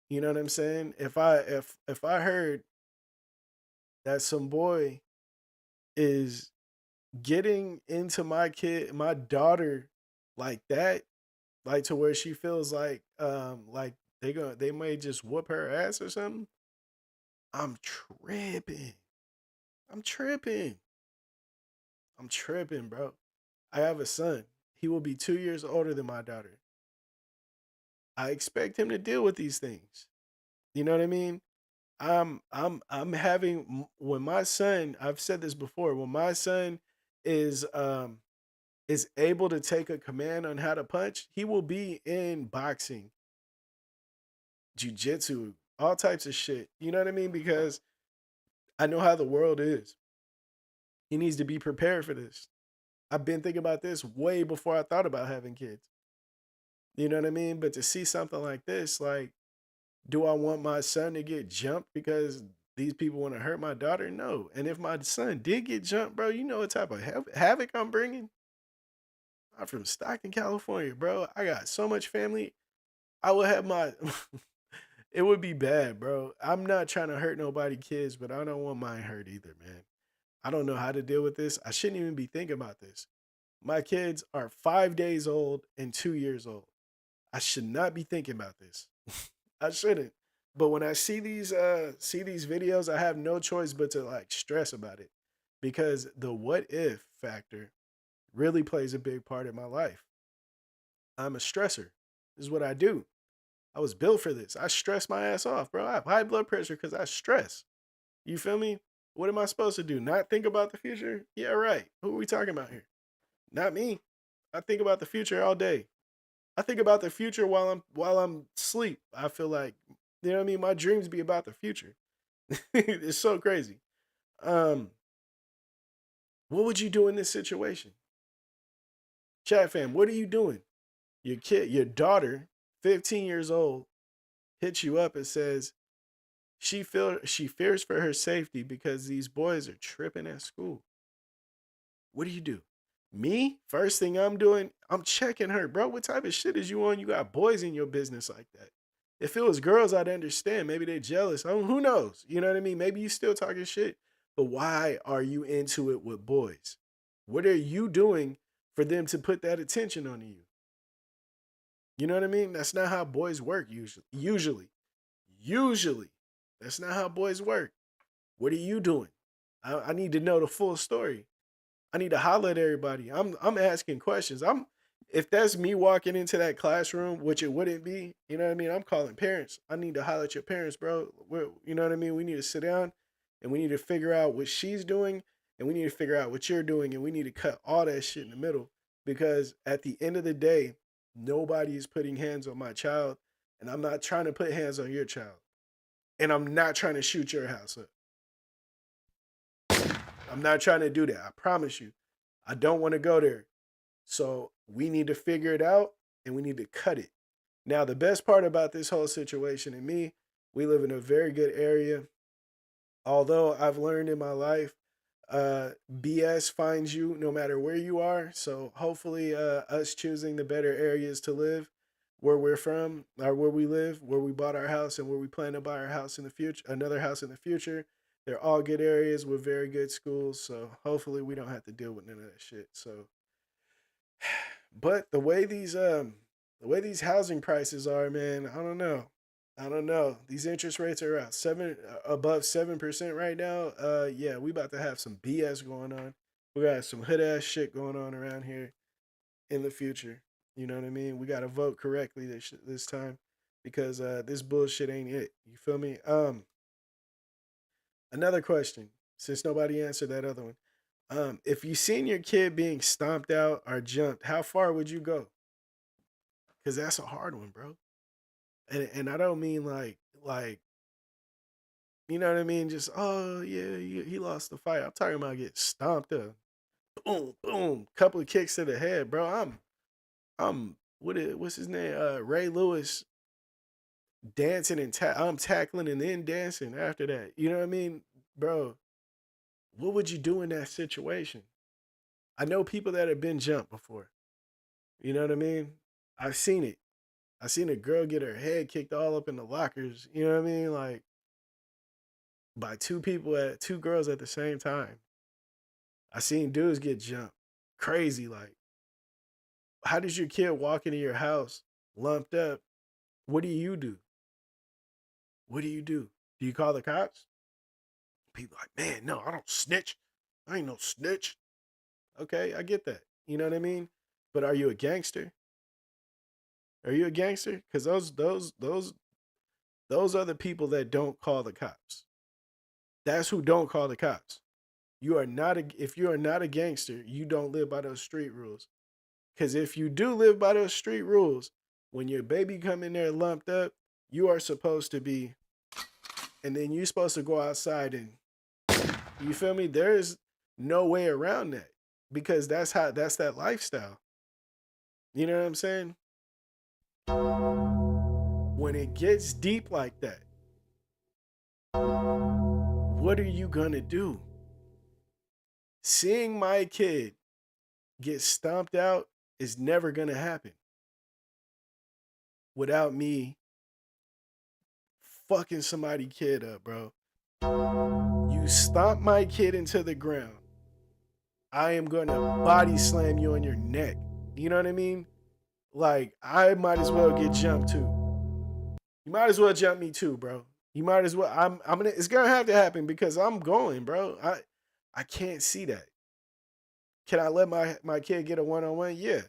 You know what I'm saying? If I heard that some boy is getting into my daughter like that, like to where she feels like they may just whoop her ass or something, I'm tripping. I'm tripping. I'm tripping, bro. I have a son. He will be 2 years older than my daughter. I expect him to deal with these things. You know what I mean? I'm having when my son, I've said this before, when my son is is able to take a command on how to punch, he will be in boxing, jujitsu, all types of shit. You know what I mean? Because I know how the world is. He needs to be prepared for this. I've been thinking about this way before I thought about having kids. You know what I mean? But to see something like this, like, do I want my son to get jumped because these people want to hurt my daughter? No. And if my son did get jumped, bro, you know what type of havoc I'm bringing? I'm from Stockton, California, bro. I got so much family. I would have my. It would be bad, bro. I'm not trying to hurt nobody, kids, but I don't want mine hurt either, man. I don't know how to deal with this. I shouldn't even be thinking about this. My kids are 5 days old and 2 years old. I should not be thinking about this. I shouldn't. But when I see these videos, I have no choice but to like stress about it because the what if factor really plays a big part in my life. I'm a stressor. This is what I do. I was built for this. I stress my ass off, bro. I have high blood pressure because I stress. You feel me? What am I supposed to do? Not think about the future? Yeah, right. Who are we talking about here? Not me. I think about the future all day. I think about the future while I'm asleep. I feel like, you know what I mean? My dreams be about the future. It's so crazy. Um, what would you do in this situation? Chat fam, what are you doing? Your daughter, 15 years old, hits you up and says she fears for her safety because these boys are tripping at school. What do you do? Me, first thing I'm doing, I'm checking her, bro. What type of shit is you on? You got boys in your business like that. If it was girls, I'd understand. Maybe they're jealous. Who knows? You know what I mean? Maybe you still talking shit. But why are you into it with boys? What are you doing for them to put that attention on you? You know what I mean? That's not how boys work usually. Usually. That's not how boys work. What are you doing? I need to know the full story. I need to holler at everybody. I'm asking questions. If that's me walking into that classroom, which it wouldn't be, you know what I mean? I'm calling parents. I need to holler at your parents, bro. You know what I mean? We need to sit down and we need to figure out what she's doing and we need to figure out what you're doing and we need to cut all that shit in the middle because at the end of the day, nobody is putting hands on my child and I'm not trying to put hands on your child. And I'm not trying to shoot your house up. I'm not trying to do that. I promise you. I don't want to go there. So we need to figure it out and we need to cut it. Now, the best part about this whole situation and me, we live in a very good area. Although I've learned in my life, BS finds you no matter where you are. So hopefully us choosing the better areas to live where we're from or where we live, where we bought our house and where we plan to buy our house in the future, another house in the future. They're all good areas with very good schools. So hopefully we don't have to deal with none of that shit. So but the way these housing prices are, man, I don't know. I don't know. These interest rates are out above 7% right now. Yeah, we about to have some BS going on. We got some hood ass shit going on around here in the future. You know what I mean? We got to vote correctly this time because this bullshit ain't it. You feel me? Another question, since nobody answered that other one. If you seen your kid being stomped out or jumped, how far would you go? Because that's a hard one, bro. And I don't mean like you know what I mean. Just oh yeah, he lost the fight. I'm talking about get stomped up, boom, boom, couple of kicks to the head, bro. I'm what's his name? Ray Lewis dancing and I'm tackling and then dancing after that. You know what I mean, bro? What would you do in that situation? I know people that have been jumped before. You know what I mean? I've seen it. I seen a girl get her head kicked all up in the lockers. You know what I mean? Like by two girls at the same time. I seen dudes get jumped. Crazy. Like, how does your kid walk into your house lumped up? What do you do? What do you do? Do you call the cops? People like, man, no, I don't snitch. I ain't no snitch. Okay, I get that. You know what I mean? But are you a gangster? Are you a gangster? Because those are the people that don't call the cops. That's who don't call the cops. If you are not a gangster, you don't live by those street rules. Because if you do live by those street rules, when your baby come in there lumped up, you are supposed to be, and then you're supposed to go outside and, you feel me? There's no way around that because that's that lifestyle. You know what I'm saying? When it gets deep like that, what are you gonna do? Seeing my kid get stomped out is never gonna happen without me fucking somebody kid up, bro. You stomp my kid into the ground, I am gonna body slam you on your neck. You know what I mean? Like, I might as well get jumped too. You might as well jump me too, bro. You might as well. I'm gonna. It's gonna have to happen because I'm going, bro. I can't see that. Can I let my kid get a 1-on-1? Yeah.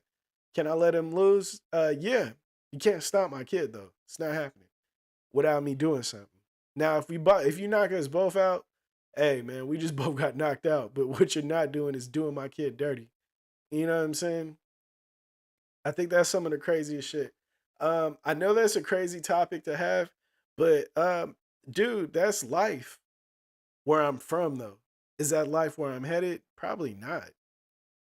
Can I let him lose? Yeah. You can't stop my kid though. It's not happening without me doing something. Now, if you knock us both out, hey man, we just both got knocked out. But what you're not doing is doing my kid dirty. You know what I'm saying? I think that's some of the craziest shit. I know that's a crazy topic to have, but dude, that's life where I'm from though. Is that life where I'm headed? Probably not.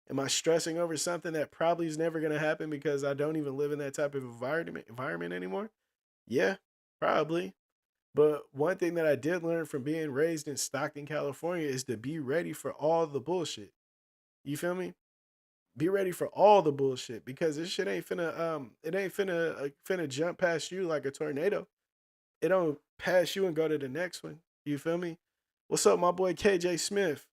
Am I stressing over something that probably is never gonna happen because I don't even live in that type of environment anymore? Yeah, probably. But one thing that I did learn from being raised in Stockton, California is to be ready for all the bullshit. You feel me? Be ready for all the bullshit because this shit ain't finna it ain't finna jump past you like a tornado. It don't pass you and go to the next one. You feel me? What's up, my boy KJ Smith?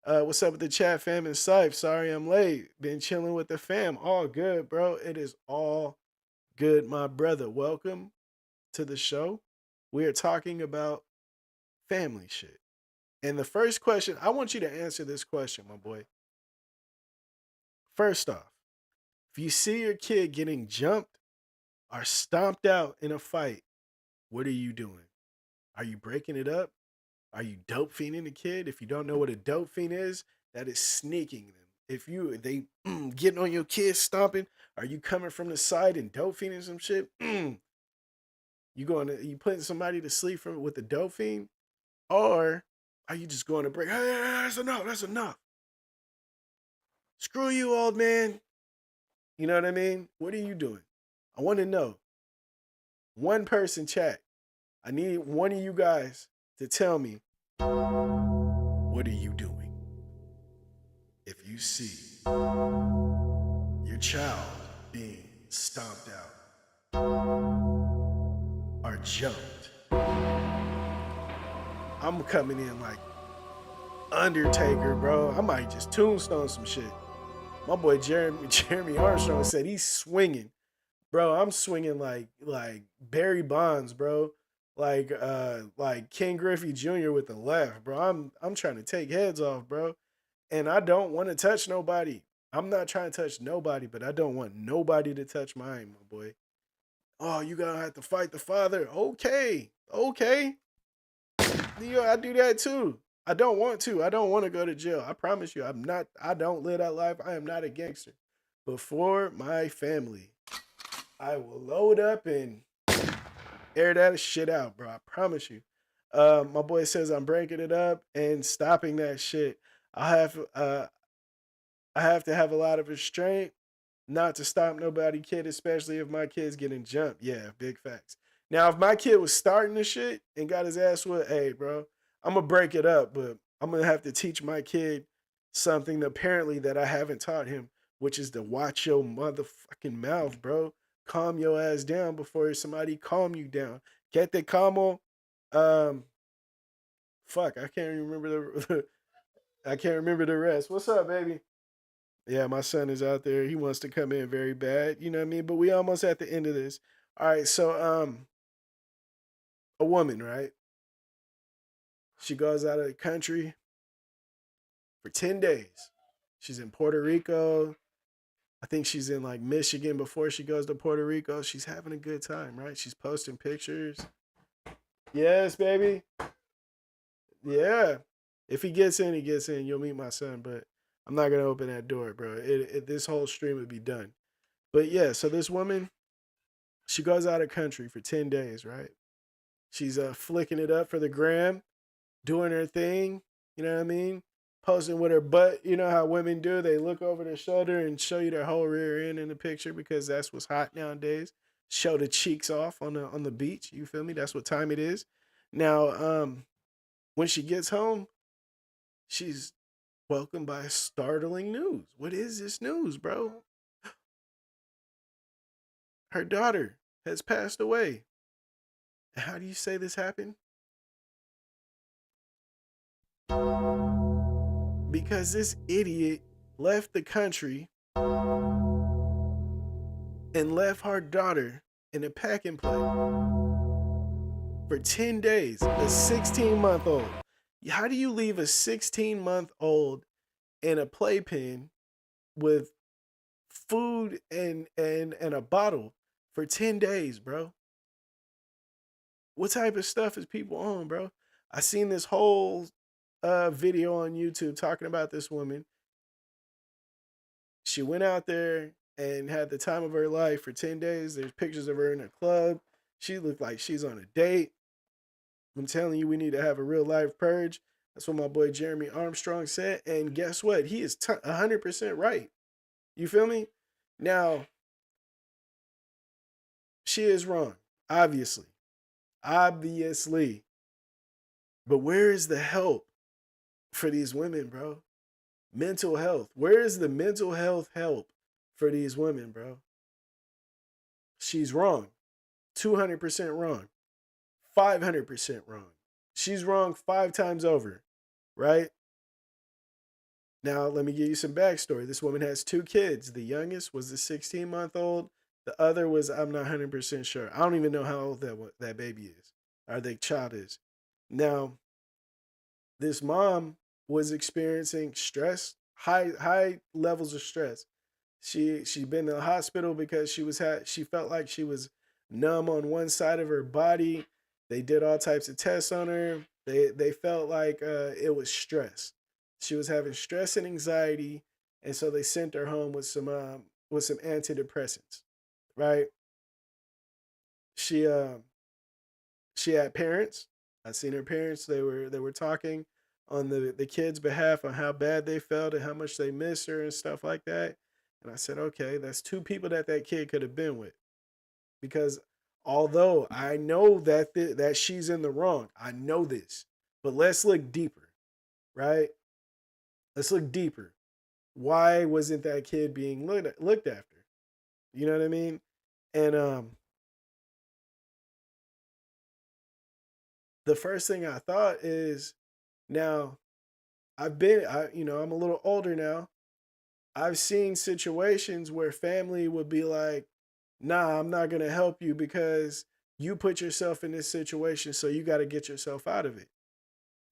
What's up with the chat fam and Syfe? Sorry I'm late. Been chilling with the fam. All good, bro. It is all good, my brother. Welcome to the show. We are talking about family shit. And the first question, I want you to answer this question, my boy. First off, if you see your kid getting jumped or stomped out in a fight, what are you doing? Are you breaking it up? Are you dope fiending the kid? If you don't know what a dope fiend is, that is sneaking them. If they getting on your kid stomping, are you coming from the side and dope fiending some shit? You putting somebody to sleep with the dope fiend, or are you just going to break? Hey, that's enough. That's enough. Screw you, old man. You know what I mean? What are you doing? I want to know. One person chat. I need one of you guys to tell me, what are you doing if you see your child being stomped out or jumped? I'm coming in like Undertaker, bro. I might just tombstone some shit. My boy Jeremy Armstrong said he's swinging. Bro, I'm swinging like Barry Bonds, bro. Like King Griffey Jr. with the left, bro. I'm trying to take heads off, bro. And I don't want to touch nobody. I'm not trying to touch nobody, but I don't want nobody to touch mine, my boy. Oh, you gonna have to fight the father. Okay. Okay. I do that too. I don't want to. I don't want to go to jail. I promise you, I don't live that life. I am not a gangster. But for my family, I will load up and air that shit out, bro. I promise you. My boy says I'm breaking it up and stopping that shit. I have to have a lot of restraint not to stop nobody kid, especially if my kid's getting jumped. Yeah, big facts. Now, if my kid was starting the shit and got his ass whipped, hey, bro, I'm gonna break it up, but I'm gonna have to teach my kid something apparently that I haven't taught him, which is to watch your motherfucking mouth, bro. Calm your ass down before somebody calm you down. Get the calmo. Um, fuck, I can't remember the I can't remember the rest. What's up, baby? Yeah, my son is out there. He wants to come in very bad. You know what I mean? But we almost at the end of this. All right, so a woman, right? She goes out of the country for 10 days. She's in Puerto Rico. I think she's in like Michigan before she goes to Puerto Rico. She's having a good time, right? She's posting pictures. Yes, baby. Yeah. If he gets in, he gets in. You'll meet my son, but I'm not gonna open that door, bro. This whole stream would be done. But yeah, so this woman, she goes out of country for 10 days, right? She's flicking it up for the gram, doing her thing, you know what I mean? Posting with her butt. You know how women do? They look over their shoulder and show you their whole rear end in the picture because that's what's hot nowadays. show the cheeks off on the beach. You feel me? That's what time it is. Now, when she gets home, she's welcomed by startling news. What is this news, bro? Her daughter has passed away. How do you say this happened? Because this idiot left the country and left her daughter in a pack and play for 10 days, a 16-month-old. How do you leave a 16-month-old in a playpen with food and a bottle for 10 days, bro? What type of stuff is people on, bro? I seen this whole video on YouTube talking about this woman. She went out there and had the time of her life for 10 days. There's pictures of her in a club. She looked like she's on a date. I'm telling you, we need to have a real life purge. That's what my boy Jeremy Armstrong said. And guess what? He is 100% right. You feel me? Now, she is wrong, obviously. Obviously. But where is the help for these women, bro? Mental health. Where is the mental health help for these women, bro? She's wrong. 200% wrong. 500% wrong. She's wrong 5 times over, right? Now, let me give you some backstory. This woman has 2 kids. The youngest was the 16-month-old. The other was, I'm not 100% sure. I don't even know how old that baby is, or the child is. Now, this mom was experiencing stress, high levels of stress. She'd been in the hospital because she felt like she was numb on one side of her body. They did all types of tests on her. They felt like it was stress. She was having stress and anxiety, and so they sent her home with some antidepressants, right? She had parents. I seen her parents. They were talking on the kids' behalf on how bad they felt and how much they miss her and stuff like that. And I said, okay, that's 2 people that kid could have been with. Because although I know that she's in the wrong, I know this, but let's look deeper, right? Let's look deeper. Why wasn't that kid being looked after? You know what I mean? And the first thing I thought is, now I'm a little older now. I've seen situations where family would be like, nah, I'm not going to help you because you put yourself in this situation, so you got to get yourself out of it.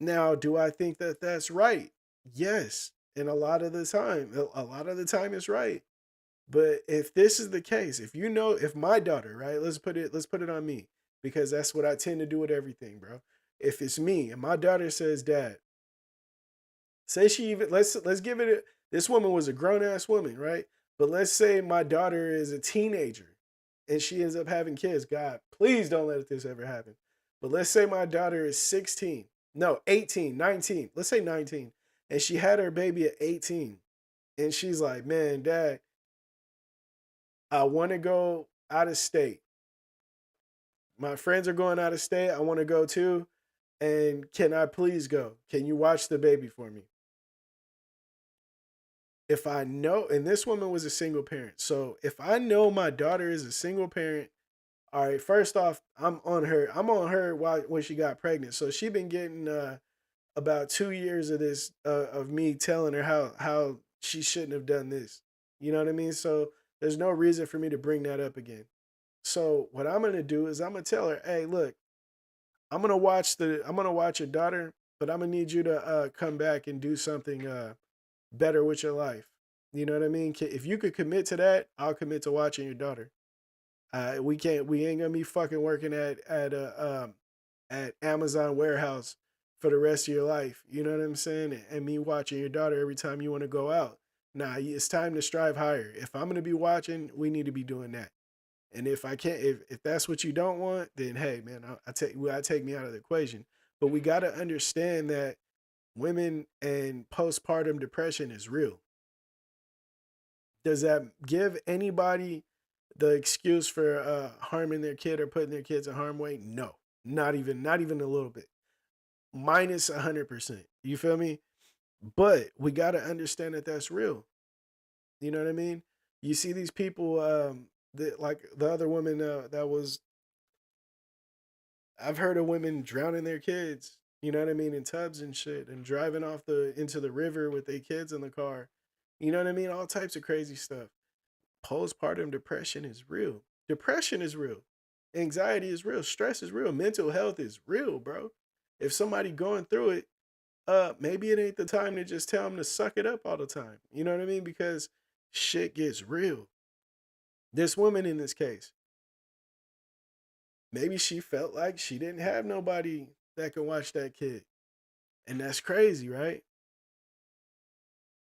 Now, do I think that that's right? Yes. And a lot of the time it's right. But if this is the case, if my daughter, right, let's put it on me, because that's what I tend to do with everything, bro. If it's me and my daughter says, Dad, say she even, let's give it, this woman was a grown ass woman, right? But let's say my daughter is a teenager and she ends up having kids. God, please don't let this ever happen. But let's say my daughter is 16, no, 18, 19, let's say 19. And she had her baby at 18. And she's like, man, Dad, I want to go out of state. My friends are going out of state. I want to go too. And can I please go? Can you watch the baby for me? If I know, and this woman was a single parent. So if I know my daughter is a single parent, all right, first off, I'm on her when she got pregnant. So she been getting about 2 years of this, of me telling her how she shouldn't have done this. You know what I mean? So there's no reason for me to bring that up again. So what I'm gonna do is I'm gonna tell her, hey, look, I'm gonna watch your daughter, but I'm gonna need you to come back and do something better with your life. You know what I mean? If you could commit to that, I'll commit to watching your daughter. We ain't gonna be fucking working at Amazon warehouse for the rest of your life. You know what I'm saying? And me watching your daughter every time you want to go out. Nah, it's time to strive higher. If I'm gonna be watching, we need to be doing that. And if I can't, if that's what you don't want, then hey, man, I take me out of the equation. But we gotta understand that women and postpartum depression is real. Does that give anybody the excuse for harming their kid or putting their kids in harm way? No, not even a little bit. Minus 100%. You feel me? But we got to understand that that's real. You know what I mean? You see these people, that like the other woman that was, I've heard of women drowning their kids. You know what I mean, in tubs and shit, and driving off the into the river with their kids in the car. You know what I mean? All types of crazy stuff. Postpartum depression is real. Depression is real. Anxiety is real. Stress is real. Mental health is real, bro. If somebody going through it, maybe it ain't the time to just tell them to suck it up all the time. You know what I mean? Because shit gets real. This woman in this case, maybe she felt like she didn't have nobody that can watch that kid. And that's crazy, right?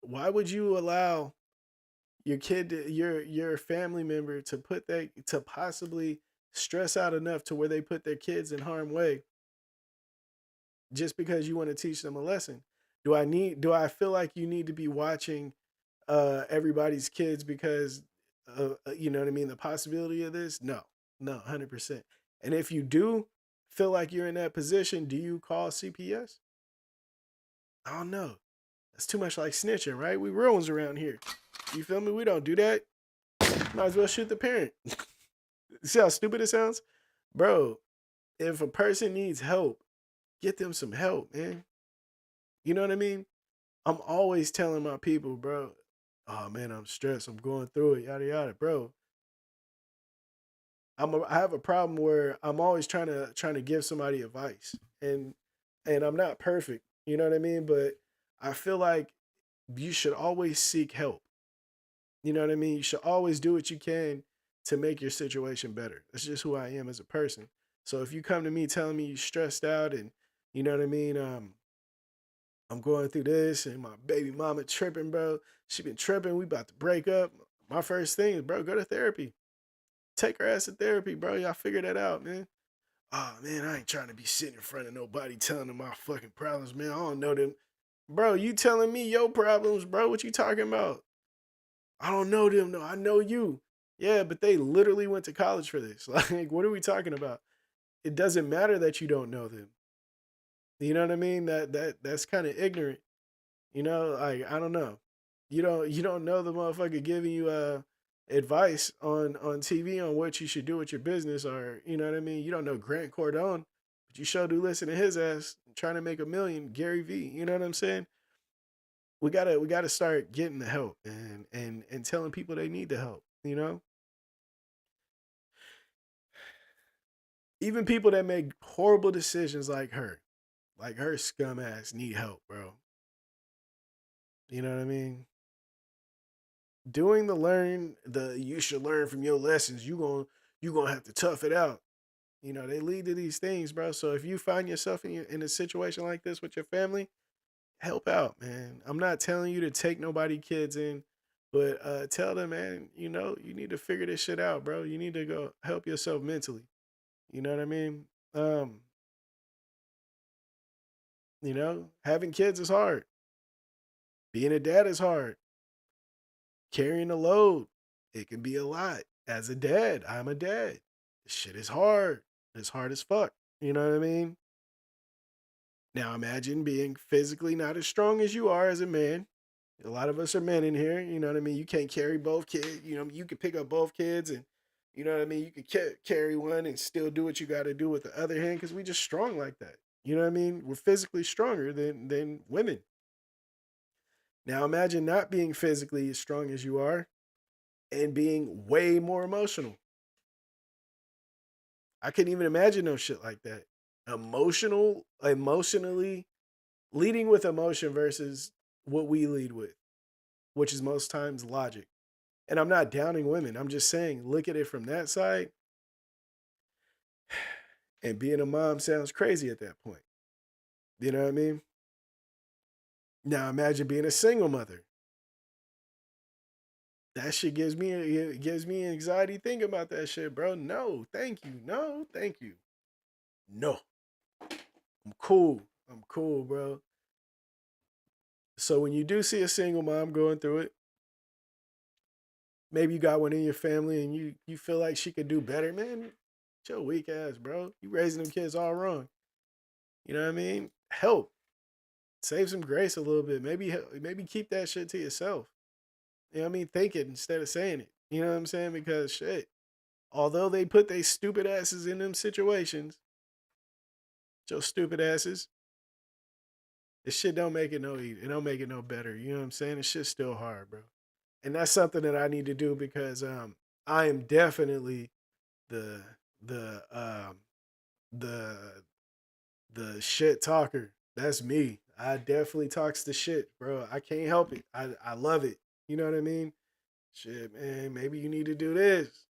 Why would you allow your kid to, your family member to put that to possibly stress out enough to where they put their kids in harm way just because you want to teach them a lesson? Do I feel like you need to be watching everybody's kids because you know what I mean, the possibility of this? No. No, 100%. And if you do feel like you're in that position, do you call CPS? I don't know. That's too much like snitching, right? We real ones around here. You feel me? We don't do that. Might as well shoot the parent. See how stupid it sounds? Bro, if a person needs help, get them some help, man. You know what I mean? I'm always telling my people, bro, oh man, I'm stressed. I'm going through it, yada yada, bro. I have a problem where I'm always trying to give somebody advice, and I'm not perfect, you know what I mean? But I feel like you should always seek help. You know what I mean? You should always do what you can to make your situation better. That's just who I am as a person. So if you come to me telling me you're stressed out and you know what I mean, I'm going through this and my baby mama tripping, bro. She been tripping. We about to break up. My first thing is, bro, go to therapy. Take her ass to therapy, bro. Y'all figure that out, man. Oh man, I ain't trying to be sitting in front of nobody telling them my fucking problems, man. I don't know them. Bro, you telling me your problems, bro. What you talking about? I don't know them, no. I know you. Yeah, but they literally went to college for this. Like, what are we talking about? It doesn't matter that you don't know them. You know what I mean? That's kind of ignorant. You know, like I don't know. You don't know the motherfucker giving you advice on TV on what you should do with your business, or you know what I mean. You don't know Grant Cardone, but you sure do listen to his ass trying to make a million. Gary V. You know what I'm saying? We gotta start getting the help and telling people they need the help. You know, even people that make horrible decisions like her scum ass need help, bro. You know what I mean? Doing the you should learn from your lessons. You gonna have to tough it out. You know, they lead to these things, bro. So if you find yourself in a situation like this with your family, help out, man. I'm not telling you to take nobody kids in, but tell them, man, you know, you need to figure this shit out, bro. You need to go help yourself mentally. You know what I mean? Um, having kids is hard. Being a dad is hard. Carrying a load, it can be a lot. As a dad, I'm a dad. Shit is hard. It's hard as fuck. You know what I mean? Now imagine being physically not as strong as you are as a man. A lot of us are men in here. You know what I mean? You can't carry both kids. You know, you can pick up both kids and, you know what I mean? You could carry one and still do what you got to do with the other hand because we just strong like that. You know what I mean? We're physically stronger than women. Now imagine not being physically as strong as you are and being way more emotional. I couldn't even imagine no shit like that. Emotionally leading with emotion versus what we lead with, which is most times logic. And I'm not downing women. I'm just saying, look at it from that side. And being a mom sounds crazy at that point. You know what I mean? Now imagine being a single mother. That shit gives me anxiety thinking about that shit, bro. No, thank you. No, thank you. No, I'm cool. I'm cool, bro. So when you do see a single mom going through it, maybe you got one in your family and you feel like she could do better, man. Your weak ass, bro. You raising them kids all wrong. You know what I mean? Help. Save some grace a little bit. Maybe keep that shit to yourself. You know what I mean? Think it instead of saying it. You know what I'm saying? Because shit, although they put their stupid asses in them situations, your stupid asses, this shit don't make it no easy. It don't make it no better. You know what I'm saying? This shit's still hard, bro. And that's something that I need to do because I am definitely the the um the the shit talker. That's me. I definitely talks the shit, bro. I can't help it. I love it. You know what I mean? Shit, man. Maybe you need to do this.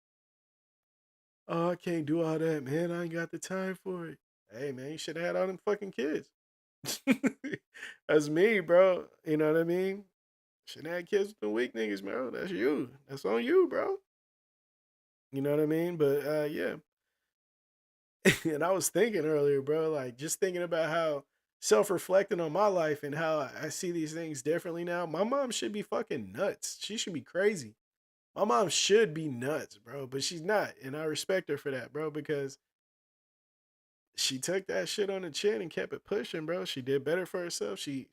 Oh, I can't do all that, man. I ain't got the time for it. Hey, man, you should have had all them fucking kids. That's me, bro. You know what I mean? Shouldn't have had kids with the weak niggas, bro. That's you. That's on you, bro. You know what I mean? But yeah. And I was thinking earlier, bro, like just thinking about how self-reflecting on my life and how I see these things differently now. My mom should be fucking nuts. She should be crazy. My mom should be nuts, bro, but she's not. And I respect her for that, bro, because she took that shit on the chin and kept it pushing, bro. She did better for herself. She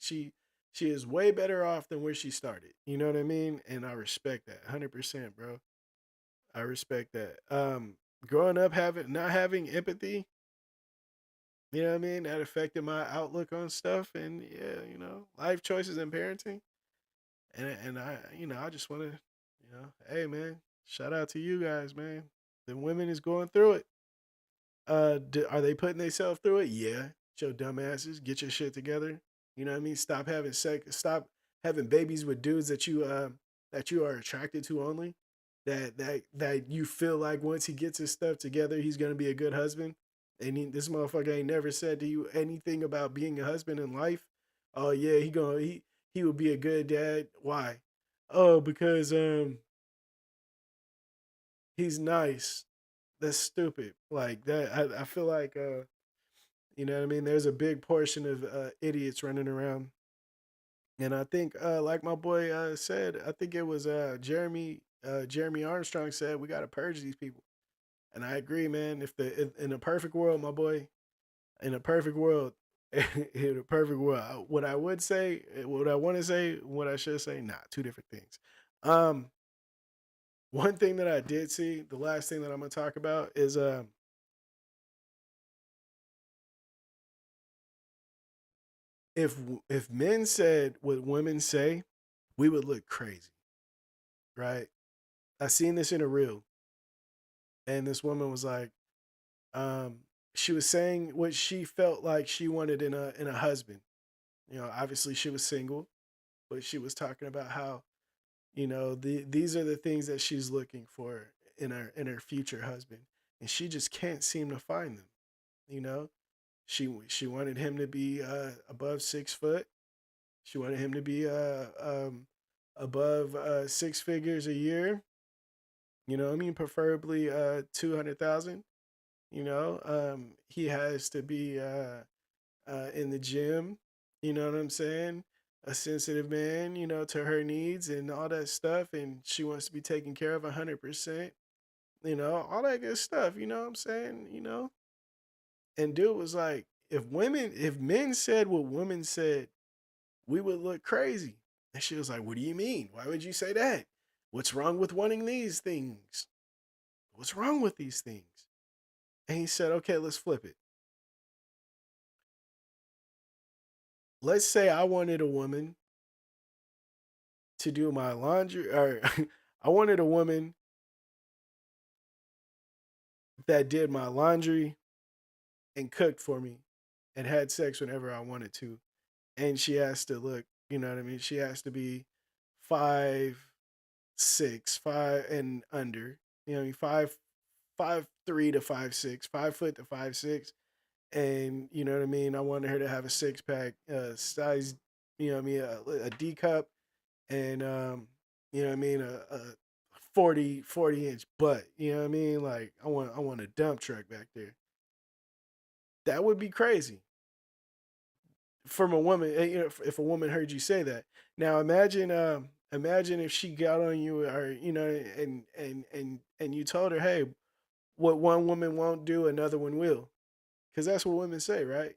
is way better off than where she started. You know what I mean? And I respect that 100%, bro. I respect that. Growing up having not having empathy, you know what I mean? That affected my outlook on stuff and yeah, life choices and parenting. And I just want to, hey man, shout out to you guys, man. The women is going through it. Are they putting themselves through it? Yeah. Your dumbasses, get your shit together. You know what I mean? Stop having sex. Stop having babies with dudes that you are attracted to only. That you feel like once he gets his stuff together, he's gonna be a good husband. And this motherfucker ain't never said to you anything about being a husband in life. Oh yeah, he would be a good dad. Why? Oh, because he's nice. That's stupid. Like that. I feel like you know what I mean. There's a big portion of idiots running around, and I think like my boy said, I think it was Jeremy Armstrong said we got to purge these people, and I agree, man. In a perfect world, my boy, in a perfect world, in a perfect world, what I would say, what I want to say, what I should say, nah, two different things. Um, One thing that I did see, the last thing that I'm gonna talk about is if men said what women say, we would look crazy, right? I seen this in a reel, and this woman was like, um, she was saying what she felt like she wanted in a husband. Obviously she was single, but she was talking about how these are the things that she's looking for in her future husband, and she just can't seem to find them. You know, she wanted him to be above 6 foot. She wanted him to be above six figures a year. You know what I mean? Preferably 200,000. He has to be in the gym. You know what I'm saying? A sensitive man, to her needs and all that stuff, and she wants to be taken care of 100%. All that good stuff. You know what I'm saying? And dude was like, if men said what women said, we would look crazy. And she was like, what do you mean? Why would you say that? What's wrong with wanting these things? What's wrong with these things? And he said, okay, let's flip it. Let's say I wanted a woman to do my laundry, or I wanted a woman that did my laundry and cooked for me and had sex whenever I wanted to. And she has to look, you know what I mean? She has to be 5'6", 5 and under. You know, 5'3" to 5'6", 5 foot to 5'6". And you know what I mean? I wanted her to have a six pack, size, you know what I mean, a D cup, and you know what I mean, a 40 inch butt. You know what I mean? Like I want a dump truck back there. That would be crazy from a woman. If a woman heard you say that. Now imagine Imagine if she got on you, or and you told her, hey, what one woman won't do, another one will. Because that's what women say, right?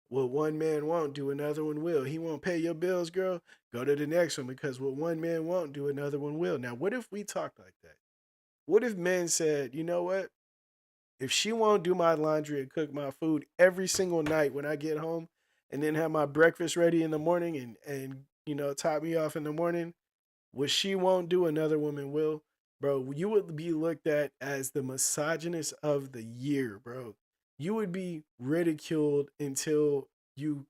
What one man won't do, another one will. He won't pay your bills, girl. Go to the next one, because what one man won't do, another one will. Now, what if we talked like that? What if men said, you know what? If she won't do my laundry and cook my food every single night when I get home, and then have my breakfast ready in the morning, and top me off in the morning, what she won't do, another woman will. Bro, you would be looked at as the misogynist of the year, bro. You would be ridiculed you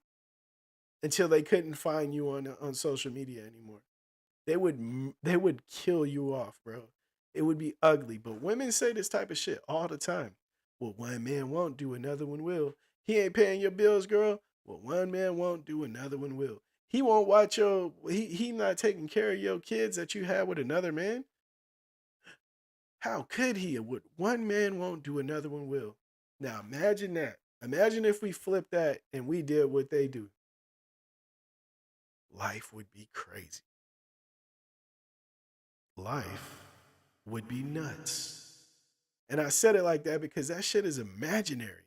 until they couldn't find you on social media anymore. They would kill you off, bro. It would be ugly. But women say this type of shit all the time. What one man won't do, another one will. He ain't paying your bills, girl. What one man won't do, another one will. He won't watch he not taking care of your kids that you had with another man. How could he? What one man won't do, another one will. Now imagine that. Imagine if we flip that and we did what they do. Life would be crazy. Life would be nuts. And I said it like that because that shit is imaginary.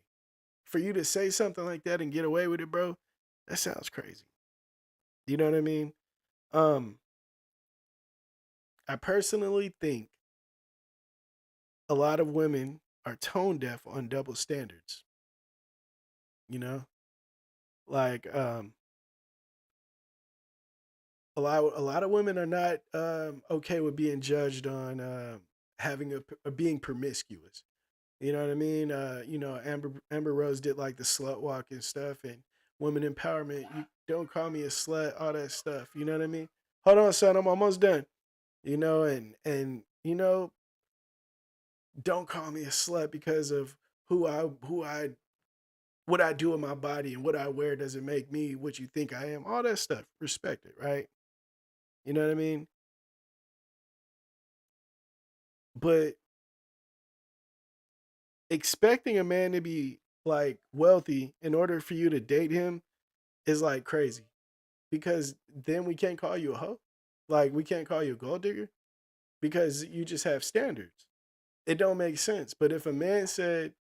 For you to say something like that and get away with it, bro, that sounds crazy. You know what I mean? Um, I personally think a lot of women are tone deaf on double standards. You know, like a lot of women are not okay with being judged on having being promiscuous. You know what I mean? Amber Rose did like the slut walk and stuff, and women empowerment. You don't call me a slut, all that stuff. You know what I mean? Hold on, son, I'm almost done. And don't call me a slut because of who I what I do with my body and what I wear doesn't make me what you think I am. All that stuff, respect it, right? You know what I mean? But expecting a man to be like wealthy in order for you to date him is like crazy, because then we can't call you a hoe. Like we can't call you a gold digger because you just have standards. It don't make sense. But if a man said,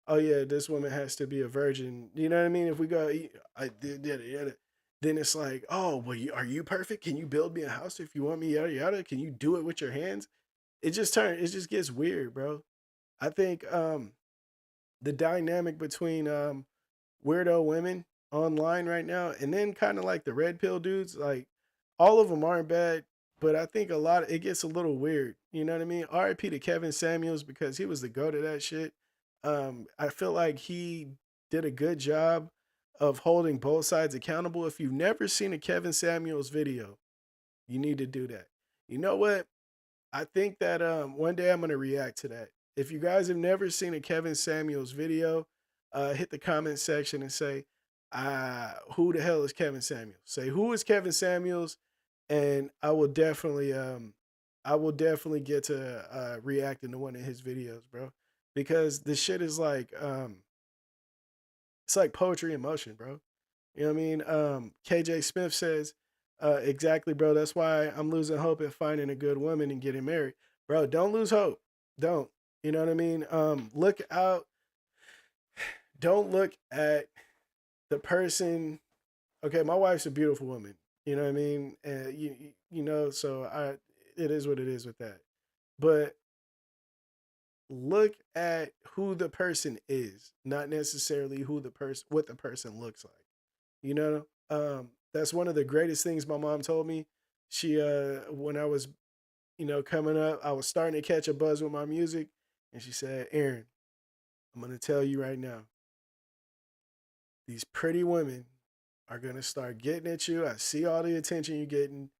"Oh yeah, this woman has to be a virgin," you know what I mean? If we go, I did it, then it's like, "Oh, well, are you perfect? Can you build me a house if you want me? Yada yada. Can you do it with your hands?" It just gets weird, bro. I think the dynamic between weirdo women online right now, and then kind of like the red pill dudes, like all of them aren't bad, but I think a lot of it gets a little weird. You know what I mean? RIP to Kevin Samuels, because he was the go to that shit. I feel like he did a good job of holding both sides accountable. If you've never seen a Kevin Samuels video, you need to do that. You know what? I think that one day I'm gonna react to that. If you guys have never seen a Kevin Samuels video, hit the comment section and say, who the hell is Kevin Samuels? Say who is Kevin Samuels, and I will definitely get to reacting to one of his videos, bro. Because the shit is like it's like poetry in motion, bro. You know what I mean? KJ Smith says, exactly, bro. That's why I'm losing hope in finding a good woman and getting married. Bro, don't lose hope. Don't. You know what I mean? Look out. Don't look at the person. Okay, my wife's a beautiful woman. You know what I mean? And so it is what it is with that. But look at who the person is, not necessarily what the person looks like. You know, that's one of the greatest things my mom told me. She when I was, coming up, I was starting to catch a buzz with my music, and she said, "Aaron, I'm gonna tell you right now, these pretty women are gonna start getting at you. I see all the attention you're getting.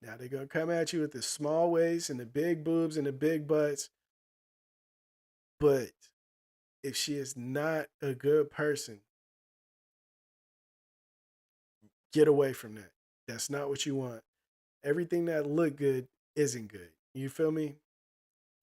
Now they're gonna come at you with the small waist and the big boobs and the big butts. But if she is not a good person, get away from that. That's not what you want. Everything that look good isn't good. You feel me?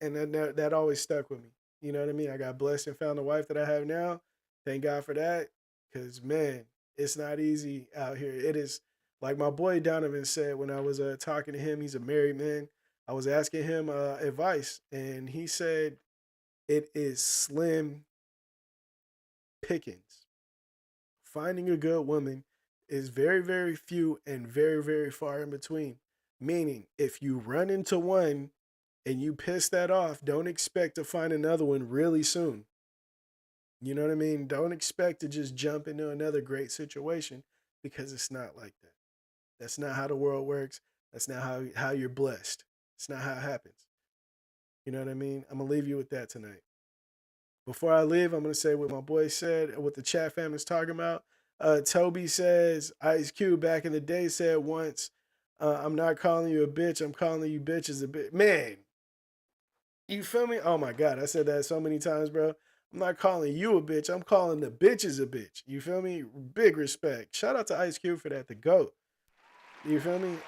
And that always stuck with me. You know what I mean? I got blessed and found the wife that I have now. Thank God for that. Cause man, it's not easy out here. It is Like my boy Donovan said when I was talking to him, he's a married man. I was asking him advice, and he said it is slim pickings. Finding a good woman is very, very few and very, very far in between. Meaning, if you run into one and you piss that off, don't expect to find another one really soon. You know what I mean? Don't expect to just jump into another great situation because it's not like that. That's not how the world works. That's not how you're blessed. It's not how it happens. You know what I mean? I'm going to leave you with that tonight. Before I leave, I'm going to say what my boy said, what the chat fam is talking about. Toby says, Ice Cube back in the day said once, I'm not calling you a bitch. I'm calling you bitches a bitch. Man, you feel me? Oh my God. I said that so many times, bro. I'm not calling you a bitch. I'm calling the bitches a bitch. You feel me? Big respect. Shout out to Ice Cube for that, the GOAT. You feel me?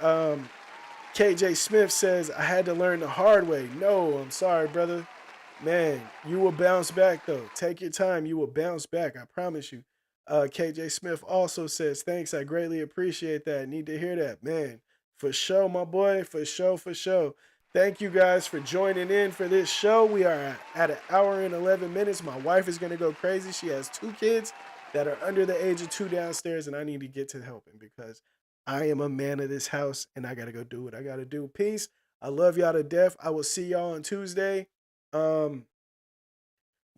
KJ Smith says, I had to learn the hard way. No, I'm sorry, brother. Man, you will bounce back, though. Take your time. You will bounce back. I promise you. KJ Smith also says, thanks. I greatly appreciate that. Need to hear that. Man, for sure, my boy. For sure, for sure. Thank you guys for joining in for this show. We are at an hour and 11 minutes. My wife is going to go crazy. She has 2 kids that are under the age of 2 downstairs, and I need to get to helping because I am a man of this house, and I got to go do what I got to do. Peace. I love y'all to death. I will see y'all on Tuesday. My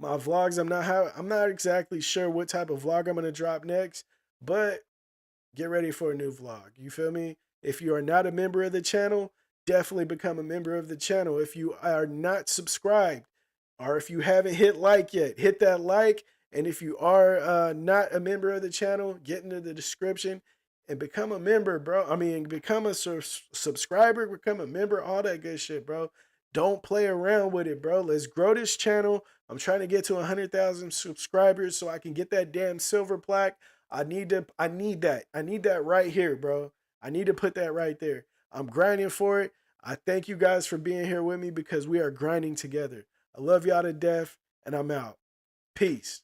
vlogs, I'm not exactly sure what type of vlog I'm going to drop next, but get ready for a new vlog. You feel me? If you are not a member of the channel, definitely become a member of the channel. If you are not subscribed, or if you haven't hit like yet, hit that like. And if you are not a member of the channel, get into the description and become a member, bro. I mean, become a subscriber, become a member, all that good shit, bro. Don't play around with it, bro. Let's grow this channel. I'm trying to get to 100,000 subscribers so I can get that damn silver plaque. I need that. I need that right here, bro. I need to put that right there. I'm grinding for it. I thank you guys for being here with me because we are grinding together. I love y'all to death, and I'm out. Peace.